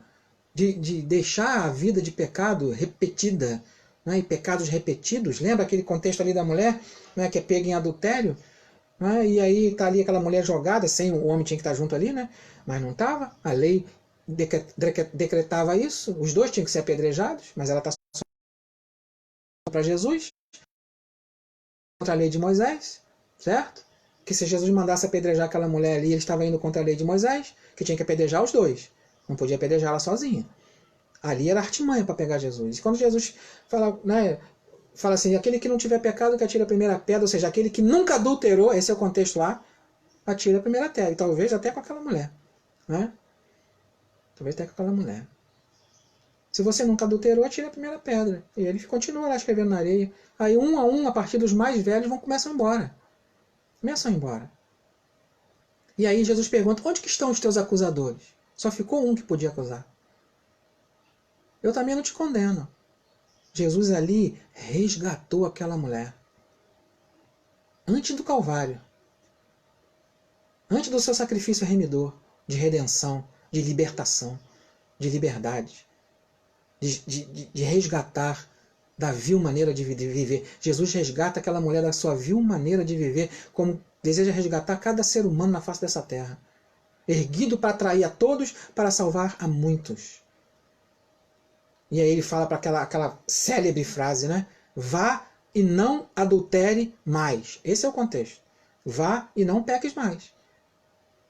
de deixar a vida de pecado repetida, né, e pecados repetidos, lembra aquele contexto ali da mulher, né, que é pega em adultério, né, e aí está ali aquela mulher jogada, sem o homem tinha que estar junto ali, né, mas não estava, a lei decretava isso, os dois tinham que ser apedrejados, mas ela está para Jesus, contra a lei de Moisés, certo? Que se Jesus mandasse apedrejar aquela mulher ali, ele estava indo contra a lei de Moisés, que tinha que apedrejar os dois. Não podia apedrejar ela sozinha. Ali era artimanha para pegar Jesus. E quando Jesus fala, né, fala assim, aquele que não tiver pecado que atire a primeira pedra, ou seja, aquele que nunca adulterou, esse é o contexto lá, atira a primeira pedra. E talvez até com aquela mulher. Né? Tu vai ter com aquela mulher. Se você nunca adulterou, atire a primeira pedra. E ele continua lá escrevendo na areia. Aí um a um, a partir dos mais velhos, começam a ir embora. Começam a ir embora. E aí Jesus pergunta, onde que estão os teus acusadores? Só ficou um que podia acusar. Eu também não te condeno. Jesus ali resgatou aquela mulher. Antes do Calvário. Antes do seu sacrifício remidor, de redenção, de libertação, de liberdade, de resgatar da vil maneira de viver. Jesus resgata aquela mulher da sua vil maneira de viver, como deseja resgatar cada ser humano na face dessa terra. Erguido para atrair a todos, para salvar a muitos. E aí ele fala para aquela célebre frase, né? Vá e não adultere mais. Esse é o contexto. Vá e não peques mais.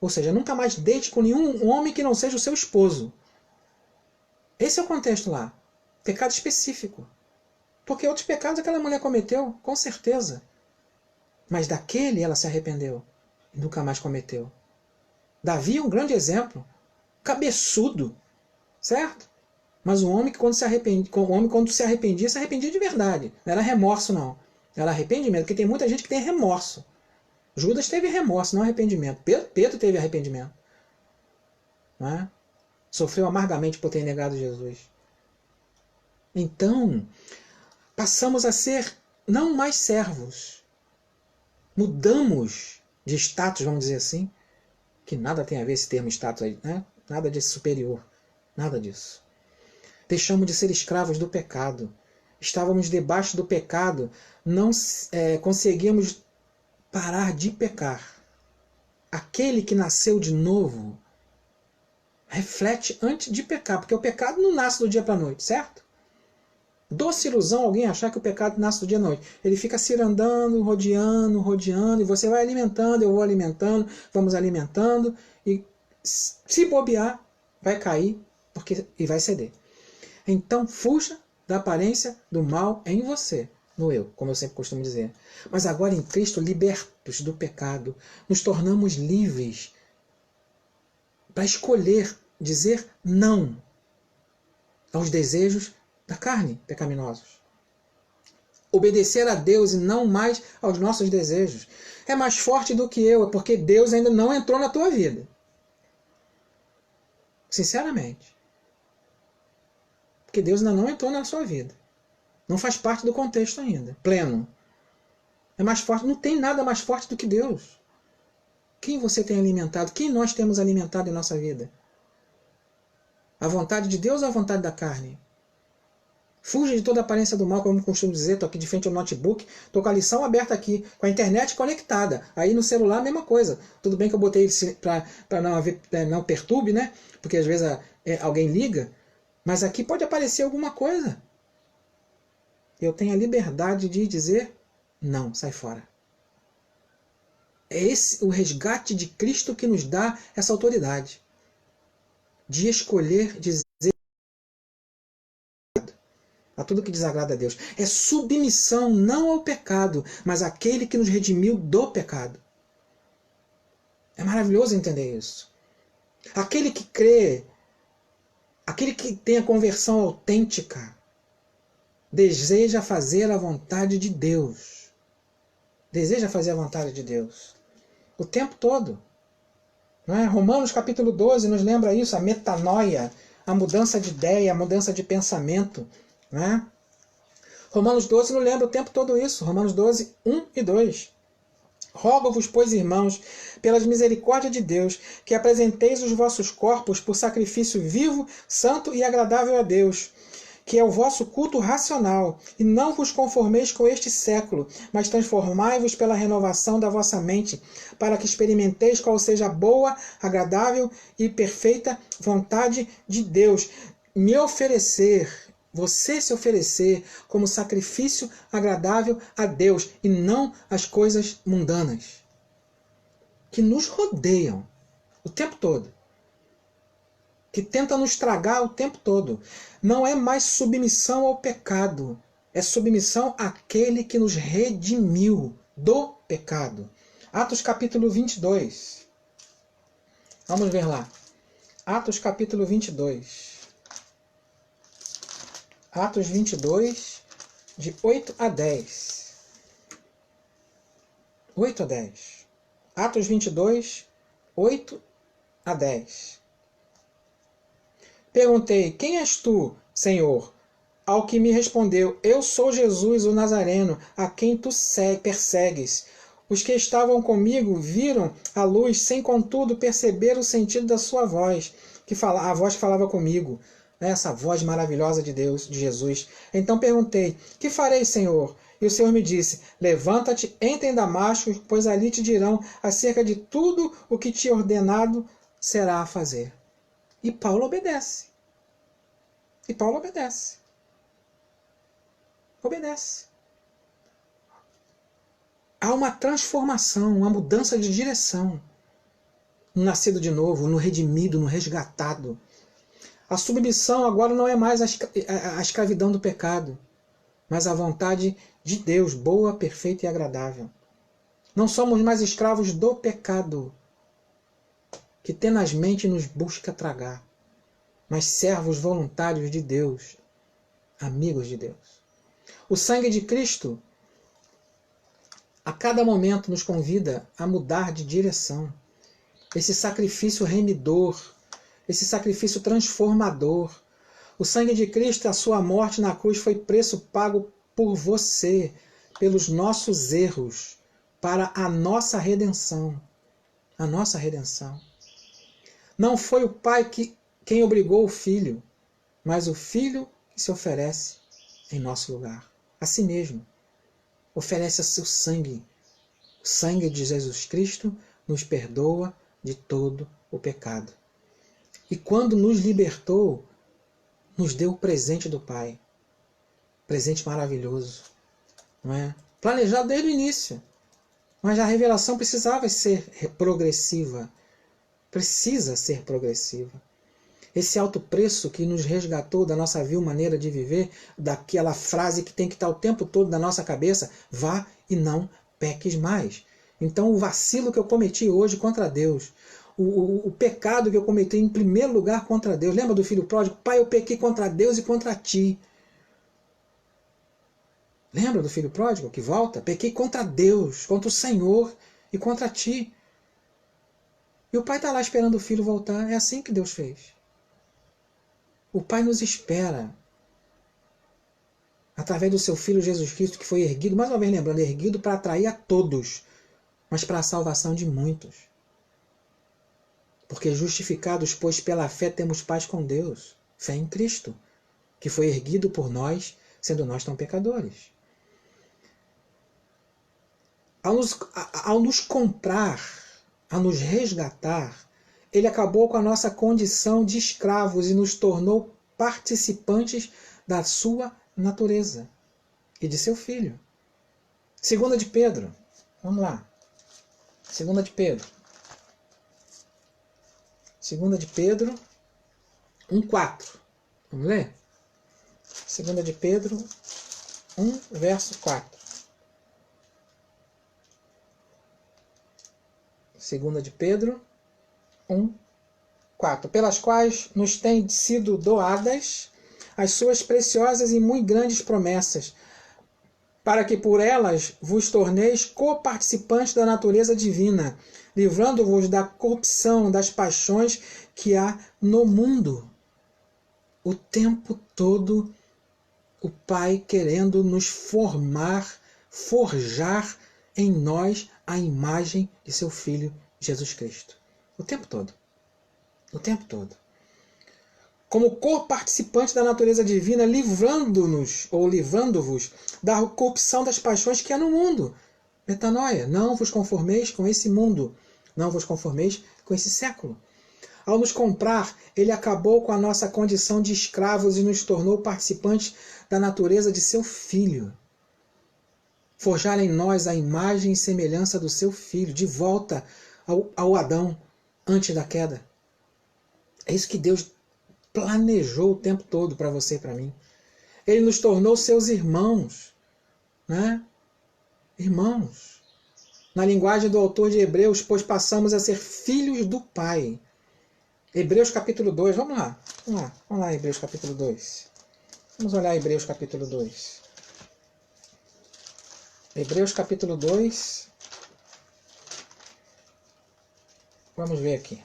Ou seja, nunca mais deite com nenhum homem que não seja o seu esposo. Esse é o contexto lá. Pecado específico. Porque outros pecados aquela mulher cometeu, com certeza. Mas daquele ela se arrependeu. E nunca mais cometeu. Davi é um grande exemplo. Cabeçudo. Certo? Mas o homem que quando se arrependia, se arrependia de verdade. Não era remorso, não. Era arrependimento. Porque tem muita gente que tem remorso. Judas teve remorso, não arrependimento. Pedro teve arrependimento. Não é? Sofreu amargamente por ter negado Jesus. Então, passamos a ser não mais servos. Mudamos de status, vamos dizer assim, que nada tem a ver esse termo status aí, né? Nada de superior, nada disso. Deixamos de ser escravos do pecado. Estávamos debaixo do pecado, não conseguíamos parar de pecar. Aquele que nasceu de novo reflete antes de pecar, porque o pecado não nasce do dia para a noite, certo? Doce ilusão alguém achar que o pecado nasce do dia à noite. Ele fica cirandando, rodeando, e você vai alimentando, eu vou alimentando, vamos alimentando, e se bobear, vai cair e vai ceder. Então fuja da aparência do mal em você, no eu, como eu sempre costumo dizer. Mas agora em Cristo, libertos do pecado, nos tornamos livres para escolher dizer não aos desejos da carne pecaminosos. Obedecer a Deus e não mais aos nossos desejos. É mais forte do que eu, porque Deus ainda não entrou na tua vida. Sinceramente. Porque Deus ainda não entrou na sua vida. Não faz parte do contexto ainda, pleno. É mais forte, não tem nada mais forte do que Deus. Quem você tem alimentado? Quem nós temos alimentado em nossa vida? A vontade de Deus ou a vontade da carne? Fuja de toda a aparência do mal, como eu costumo dizer. Estou aqui de frente ao notebook, estou com a lição aberta aqui, com a internet conectada. Aí no celular a mesma coisa. Tudo bem que eu botei para não perturbe, né? Porque às vezes alguém liga, mas aqui pode aparecer alguma coisa. Eu tenho a liberdade de dizer não, sai fora. É esse o resgate de Cristo que nos dá essa autoridade de escolher dizer a tudo que desagrada a Deus. É submissão não ao pecado, mas àquele que nos redimiu do pecado. É maravilhoso entender isso. Aquele que crê, aquele que tem a conversão autêntica, deseja fazer a vontade de Deus. Deseja fazer a vontade de Deus. O tempo todo. Não é? Romanos capítulo 12 nos lembra isso, a metanoia, a mudança de ideia, a mudança de pensamento. Não é? Romanos 12 nos lembra o tempo todo isso. Romanos 12, 1 e 2. Rogo-vos, pois, irmãos, pelas misericórdias de Deus, que apresenteis os vossos corpos por sacrifício vivo, santo e agradável a Deus, que é o vosso culto racional, e não vos conformeis com este século, mas transformai-vos pela renovação da vossa mente, para que experimenteis qual seja a boa, agradável e perfeita vontade de Deus. Me oferecer, você se oferecer como sacrifício agradável a Deus, e não às coisas mundanas, que nos rodeiam o tempo todo, que tenta nos tragar o tempo todo. Não é mais submissão ao pecado, é submissão àquele que nos redimiu do pecado. Atos capítulo 22. Vamos ver lá. Atos capítulo 22. Atos 22, de 8 a 10. 8 a 10. Atos 22, 8 a 10. Perguntei: quem és tu, Senhor? Ao que me respondeu: eu sou Jesus, o Nazareno, a quem tu persegues. Os que estavam comigo viram a luz, sem contudo perceber o sentido da sua voz, a voz que falava comigo, essa voz maravilhosa de Deus, de Jesus. Então perguntei: que farei, Senhor? E o Senhor me disse: levanta-te, entra em Damasco, pois ali te dirão acerca de tudo o que te ordenado será a fazer. E Paulo obedece. E Paulo obedece. Obedece. Há uma transformação, uma mudança de direção no nascido de novo, no redimido, no resgatado. A submissão agora não é mais a escravidão do pecado, mas a vontade de Deus, boa, perfeita e agradável. Não somos mais escravos do pecado, que tenazmente nos busca tragar, mas servos voluntários de Deus, amigos de Deus. O sangue de Cristo a cada momento nos convida a mudar de direção. Esse sacrifício remidor, esse sacrifício transformador. O sangue de Cristo, a sua morte na cruz, foi preço pago por você, pelos nossos erros, para a nossa redenção. A nossa redenção. Não foi o Pai quem obrigou o Filho, mas o Filho que se oferece em nosso lugar. A si mesmo. Oferece o seu sangue. O sangue de Jesus Cristo nos perdoa de todo o pecado. E quando nos libertou, nos deu o presente do Pai. Presente maravilhoso. Não é? Planejado desde o início. Mas a revelação precisava ser progressiva. Precisa ser progressiva. Esse alto preço que nos resgatou da nossa vil maneira de viver, daquela frase que tem que estar o tempo todo na nossa cabeça: vá e não peques mais. Então o vacilo que eu cometi hoje contra Deus, o pecado que eu cometi em primeiro lugar contra Deus. Lembra do filho pródigo? Pai, eu pequei contra Deus e contra ti. Lembra do filho pródigo que volta? Pequei contra Deus, contra o Senhor e contra ti. E o pai está lá esperando o filho voltar. É assim que Deus fez. O Pai nos espera, através do seu Filho Jesus Cristo, que foi erguido, mais uma vez lembrando, erguido para atrair a todos, mas para a salvação de muitos. Porque justificados, pois pela fé temos paz com Deus, fé em Cristo, que foi erguido por nós, sendo nós tão pecadores. Ao nos comprar, a nos resgatar, Ele acabou com a nossa condição de escravos e nos tornou participantes da sua natureza e de seu Filho. 2 de Pedro, vamos lá. 2 de Pedro. 2 de Pedro 1,4. Vamos ler? 2 de Pedro 1, verso 4. 2 de Pedro 1, 4. Pelas quais nos têm sido doadas as suas preciosas e muito grandes promessas, para que por elas vos torneis coparticipantes da natureza divina, livrando-vos da corrupção das paixões que há no mundo. O tempo todo o Pai querendo nos forjar em nós a imagem de seu Filho Jesus Cristo. O tempo todo. O tempo todo. Como co-participante da natureza divina, livrando-nos, ou livrando-vos, da corrupção das paixões que há no mundo. Metanoia, não vos conformeis com esse mundo, não vos conformeis com esse século. Ao nos comprar, Ele acabou com a nossa condição de escravos e nos tornou participantes da natureza de seu Filho. Forjar em nós a imagem e semelhança do seu Filho, de volta ao Adão, antes da queda. É isso que Deus planejou o tempo todo para você e para mim. Ele nos tornou seus irmãos. Né? Irmãos. Na linguagem do autor de Hebreus, pois passamos a ser filhos do Pai. Hebreus capítulo 2, vamos lá. Vamos lá, Hebreus capítulo 2. Vamos olhar Hebreus capítulo 2. Hebreus capítulo 2. Vamos ver aqui.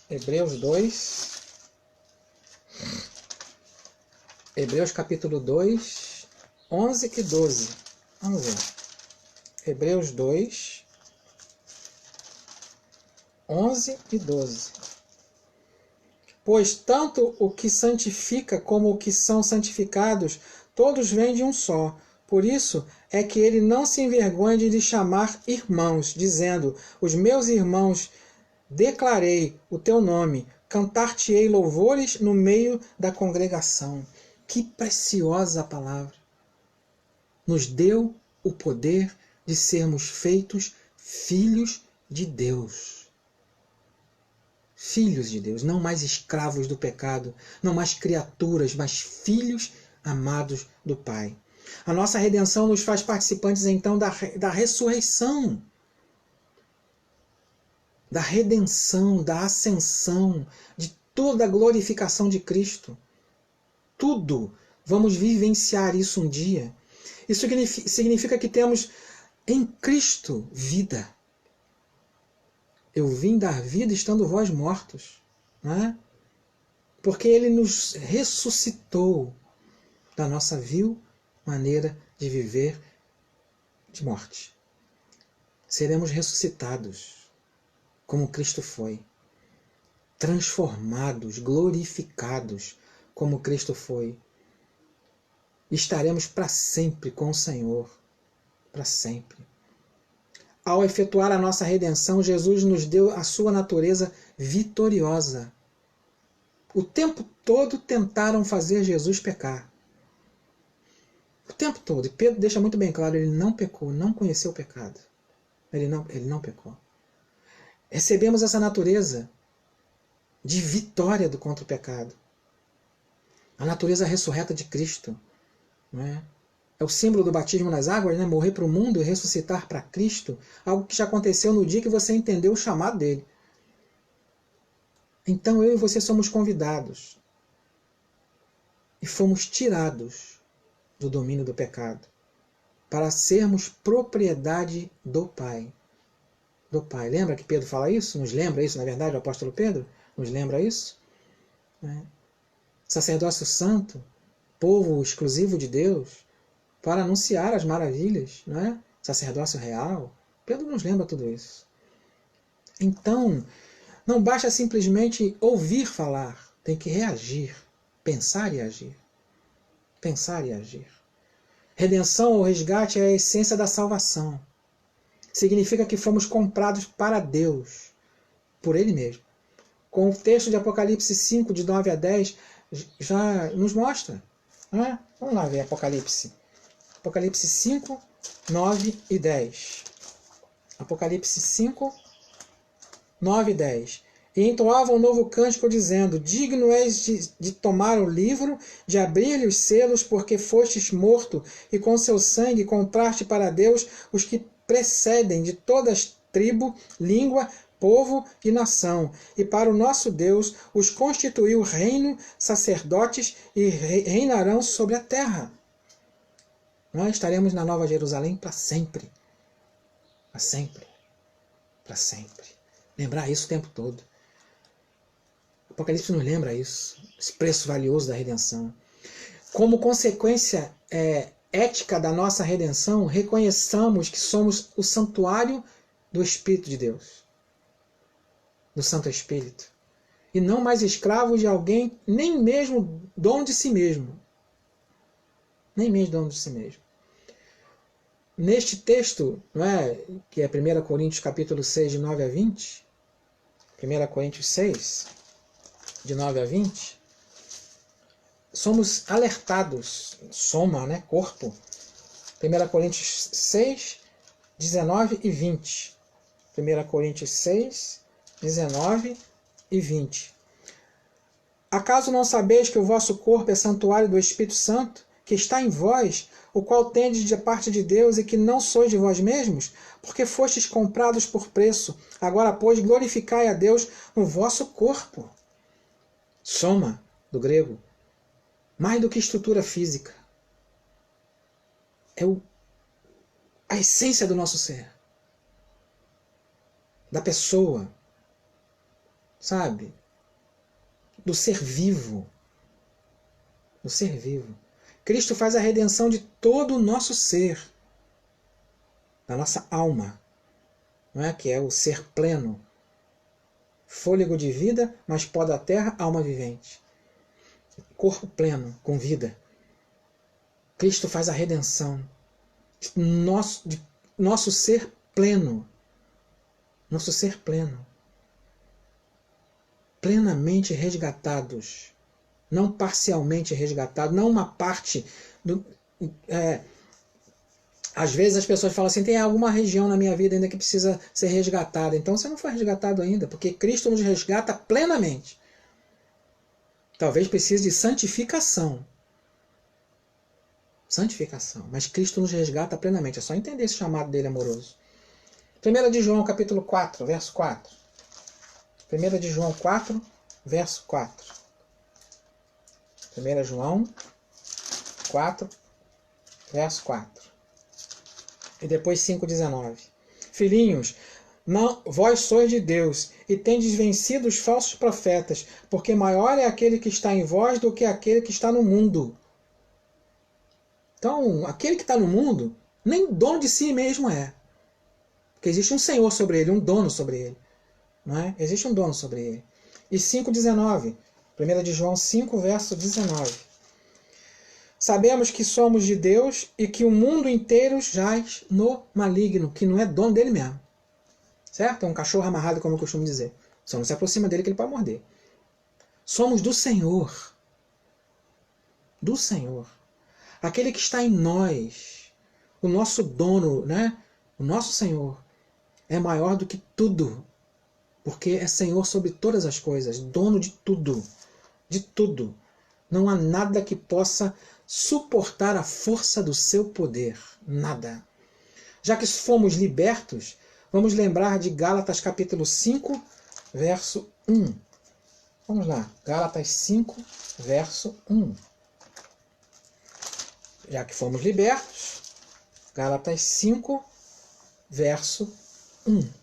Hebreus 2. Hebreus capítulo 2, 11 e 12. Vamos ver. Hebreus 2, 11 e 12. Pois tanto o que santifica como o que são santificados, todos vêm de um só. Por isso é que ele não se envergonha de lhes chamar irmãos, dizendo: os meus irmãos, declarei o teu nome, cantar-te-ei louvores no meio da congregação. Que preciosa palavra! Nos deu o poder de sermos feitos filhos de Deus. Filhos de Deus, não mais escravos do pecado, não mais criaturas, mas filhos amados do Pai. A nossa redenção nos faz participantes, então, da ressurreição, da redenção, da ascensão, de toda a glorificação de Cristo. Tudo. Vamos vivenciar isso um dia. Isso significa que temos em Cristo vida. Eu vim dar vida estando vós mortos. Não é? Porque Ele nos ressuscitou da nossa vil maneira de viver de morte. Seremos ressuscitados, como Cristo foi. Transformados, glorificados, como Cristo foi. Estaremos para sempre com o Senhor. Para sempre. Ao efetuar a nossa redenção, Jesus nos deu a sua natureza vitoriosa. O tempo todo tentaram fazer Jesus pecar. O tempo todo. E Pedro deixa muito bem claro, ele não pecou, não conheceu o pecado. Ele não pecou. Recebemos essa natureza de vitória contra o pecado. A natureza ressurreta de Cristo. Não é? É o símbolo do batismo nas águas, né? Morrer para o mundo e ressuscitar para Cristo, algo que já aconteceu no dia que você entendeu o chamado dele. Então eu e você somos convidados e fomos tirados do domínio do pecado para sermos propriedade do Pai. Do Pai. Lembra que Pedro fala isso? Nos lembra isso, na verdade, o apóstolo Pedro? Nos lembra isso? Sacerdócio santo, povo exclusivo de Deus, para anunciar as maravilhas, não é? Sacerdócio real. Pedro nos lembra tudo isso. Então, não basta simplesmente ouvir falar, tem que reagir, pensar e agir. Pensar e agir. Redenção ou resgate é a essência da salvação. Significa que fomos comprados para Deus, por Ele mesmo. Com o texto de Apocalipse 5, de 9 a 10, já nos mostra. Não é? Vamos lá ver Apocalipse. Apocalipse 5, 9 e 10. Apocalipse 5, 9 e 10. E entoava um novo cântico, dizendo: digno és de tomar o livro, de abrir-lhe os selos, porque fostes morto, e com seu sangue compraste para Deus os que precedem de todas tribo, língua, povo e nação. E para o nosso Deus os constituiu reino, sacerdotes, e reinarão sobre a terra. Nós estaremos na Nova Jerusalém para sempre. Para sempre. Para sempre. Lembrar isso o tempo todo. O Apocalipse nos lembra isso. Esse preço valioso da redenção. Como consequência ética da nossa redenção, reconheçamos que somos o santuário do Espírito de Deus. Do Santo Espírito. E não mais escravos de alguém, nem mesmo dono de si mesmo. Nem mesmo dono de si mesmo. Neste texto, não é, que é 1 Coríntios capítulo 6, de 9 a 20, 1 Coríntios 6, de 9 a 20, somos alertados, soma, né, corpo, 1 Coríntios 6, 19 e 20. 1 Coríntios 6, 19 e 20. Acaso não sabeis que o vosso corpo é santuário do Espírito Santo, que está em vós, o qual tendes de parte de Deus e que não sois de vós mesmos, porque fostes comprados por preço. Agora, pois, glorificai a Deus no vosso corpo. Soma, do grego, mais do que estrutura física. É a essência do nosso ser. Da pessoa. Sabe? Do ser vivo. Do ser vivo. Cristo faz a redenção de todo o nosso ser. Da nossa alma. Não é? Que é o ser pleno. Fôlego de vida, mas pó da terra, alma vivente. Corpo pleno, com vida. Cristo faz a redenção de nosso ser pleno. Nosso ser pleno. Plenamente resgatados. Não parcialmente resgatados. Não uma parte do... Às vezes as pessoas falam assim, tem alguma região na minha vida ainda que precisa ser resgatada. Então você não foi resgatado ainda, porque Cristo nos resgata plenamente. Talvez precise de santificação. Santificação. Mas Cristo nos resgata plenamente. É só entender esse chamado dele amoroso. 1 de João, capítulo 4, verso 4. 1 de João 4, verso 4. 1 João 4, verso 4. E depois 5,19. Filhinhos, não, vós sois de Deus, e tendes vencido os falsos profetas, porque maior é aquele que está em vós do que aquele que está no mundo. Então, aquele que está no mundo, nem dono de si mesmo é. Porque existe um Senhor sobre ele, um dono sobre ele. Não é? Existe um dono sobre ele. E 5,19. 1 de João 5, verso 19. Sabemos que somos de Deus e que o mundo inteiro jaz no maligno, que não é dono dele mesmo. Certo? É um cachorro amarrado, como eu costumo dizer. Só não se aproxima dele que ele pode morder. Somos do Senhor. Do Senhor. Aquele que está em nós. O nosso dono, né? O nosso Senhor é maior do que tudo. Porque é Senhor sobre todas as coisas. Dono de tudo. De tudo. Não há nada que possa suportar a força do seu poder. Nada. Já que fomos libertos, vamos lembrar de Gálatas capítulo 5, verso 1. Vamos lá. Gálatas 5, verso 1. Já que fomos libertos, Gálatas 5, verso 1.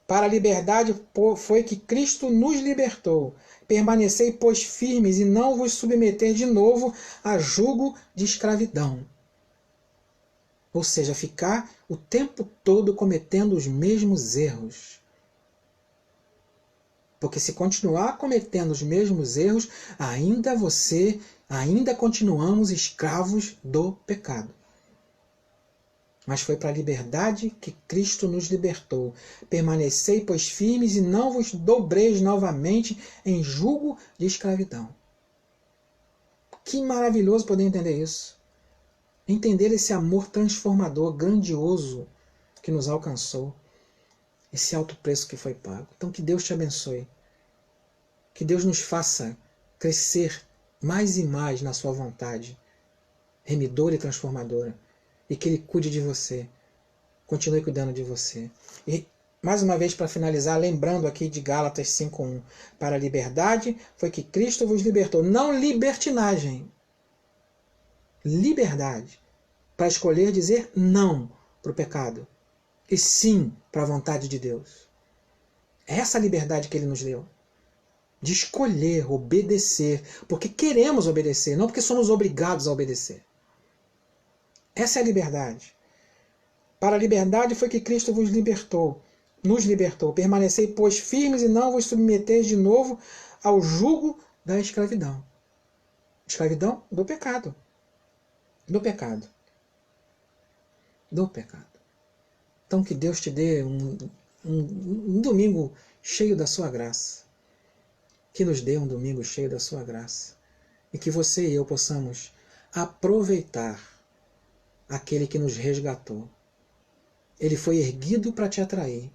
Para a liberdade foi que Cristo nos libertou. Permanecei, pois, firmes e não vos submeter de novo a jugo de escravidão. Ou seja, ficar o tempo todo cometendo os mesmos erros. Porque se continuar cometendo os mesmos erros, ainda continuamos escravos do pecado. Mas foi para a liberdade que Cristo nos libertou. Permanecei, pois, firmes e não vos dobreis novamente em jugo de escravidão. Que maravilhoso poder entender isso. Entender esse amor transformador, grandioso, que nos alcançou. Esse alto preço que foi pago. Então que Deus te abençoe. Que Deus nos faça crescer mais e mais na sua vontade, remidora e transformadora. E que Ele cuide de você. Continue cuidando de você. E, mais uma vez, para finalizar, lembrando aqui de Gálatas 5:1. Para a liberdade foi que Cristo vos libertou. Não libertinagem. Liberdade. Para escolher dizer não para o pecado. E sim para a vontade de Deus. É essa a liberdade que Ele nos deu. De escolher, obedecer. Porque queremos obedecer, não porque somos obrigados a obedecer. Essa é a liberdade. Para a liberdade foi que Cristo vos libertou, nos libertou. Permanecei, pois, firmes e não vos submeteis de novo ao jugo da escravidão. Escravidão do pecado. Do pecado. Do pecado. Então que Deus te dê um domingo cheio da sua graça. Que nos dê um domingo cheio da sua graça. E que você e eu possamos aproveitar aquele que nos resgatou. Ele foi erguido para te atrair.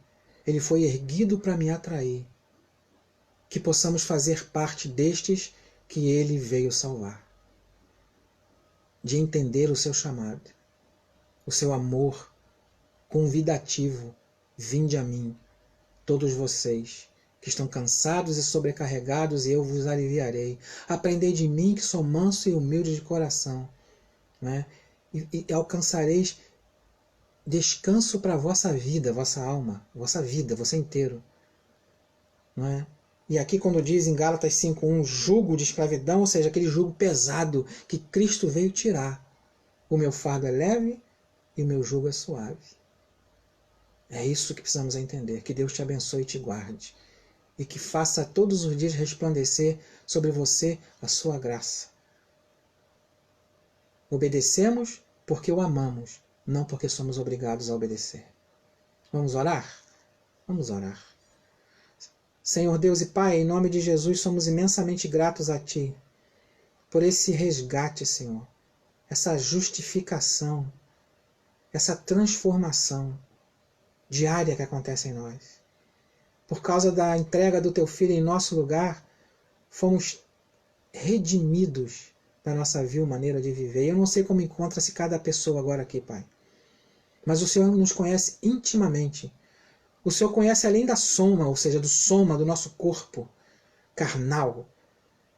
Ele foi erguido para me atrair. Que possamos fazer parte destes que Ele veio salvar. de entender o seu chamado, o seu amor convidativo. Vinde a mim, todos vocês que estão cansados e sobrecarregados, e eu vos aliviarei. Aprendei de mim, que sou manso e humilde de coração, né? E alcançareis descanso para a vossa vida, vossa alma, vossa vida, você inteiro. Não é? E aqui quando diz em Gálatas 5:1, jugo de escravidão, ou seja, aquele jugo pesado que Cristo veio tirar. O meu fardo é leve e o meu jugo é suave. É isso que precisamos entender. Que Deus te abençoe e te guarde. E que faça todos os dias resplandecer sobre você a sua graça. Obedecemos porque o amamos, não porque somos obrigados a obedecer. Vamos orar? Vamos orar. Senhor Deus e Pai, em nome de Jesus, somos imensamente gratos a Ti por esse resgate, Senhor, essa justificação, essa transformação diária que acontece em nós. Por causa da entrega do Teu Filho em nosso lugar, fomos redimidos da nossa vil maneira de viver. E eu não sei como encontra-se cada pessoa agora aqui, Pai. Mas o Senhor nos conhece intimamente. O Senhor conhece além da soma, ou seja, do soma do nosso corpo carnal.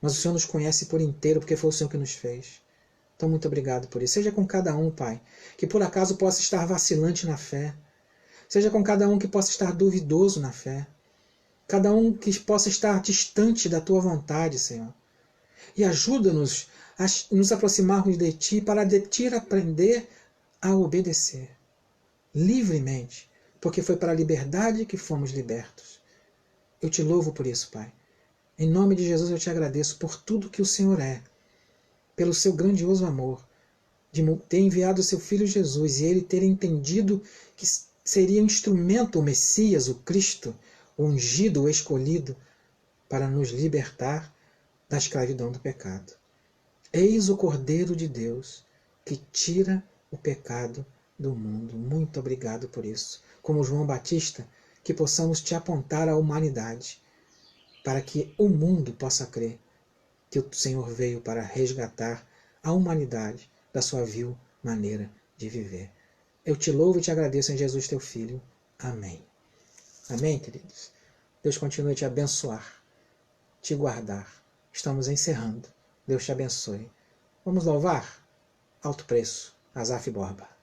Mas o Senhor nos conhece por inteiro, porque foi o Senhor que nos fez. Então, muito obrigado por isso. Seja com cada um, Pai, que por acaso possa estar vacilante na fé. Seja com cada um que possa estar duvidoso na fé. Cada um que possa estar distante da Tua vontade, Senhor. E ajuda-nos a nos aproximarmos de Ti, para de Ti aprender a obedecer livremente, porque foi para a liberdade que fomos libertos. Eu te louvo por isso, Pai. Em nome de Jesus eu te agradeço por tudo que o Senhor é, pelo seu grandioso amor, de ter enviado o seu Filho Jesus e ele ter entendido que seria um instrumento, o Messias, o Cristo, o ungido, o escolhido, para nos libertar da escravidão do pecado. Eis o Cordeiro de Deus que tira o pecado do mundo. Muito obrigado por isso. Como João Batista, que possamos te apontar à humanidade, para que o mundo possa crer que o Senhor veio para resgatar a humanidade da sua vil maneira de viver. Eu te louvo e te agradeço em Jesus teu Filho. Amém. Amém, queridos? Deus continue a te abençoar, te guardar. Estamos encerrando. Deus te abençoe. Vamos louvar? Alto Preço, Asaf Borba.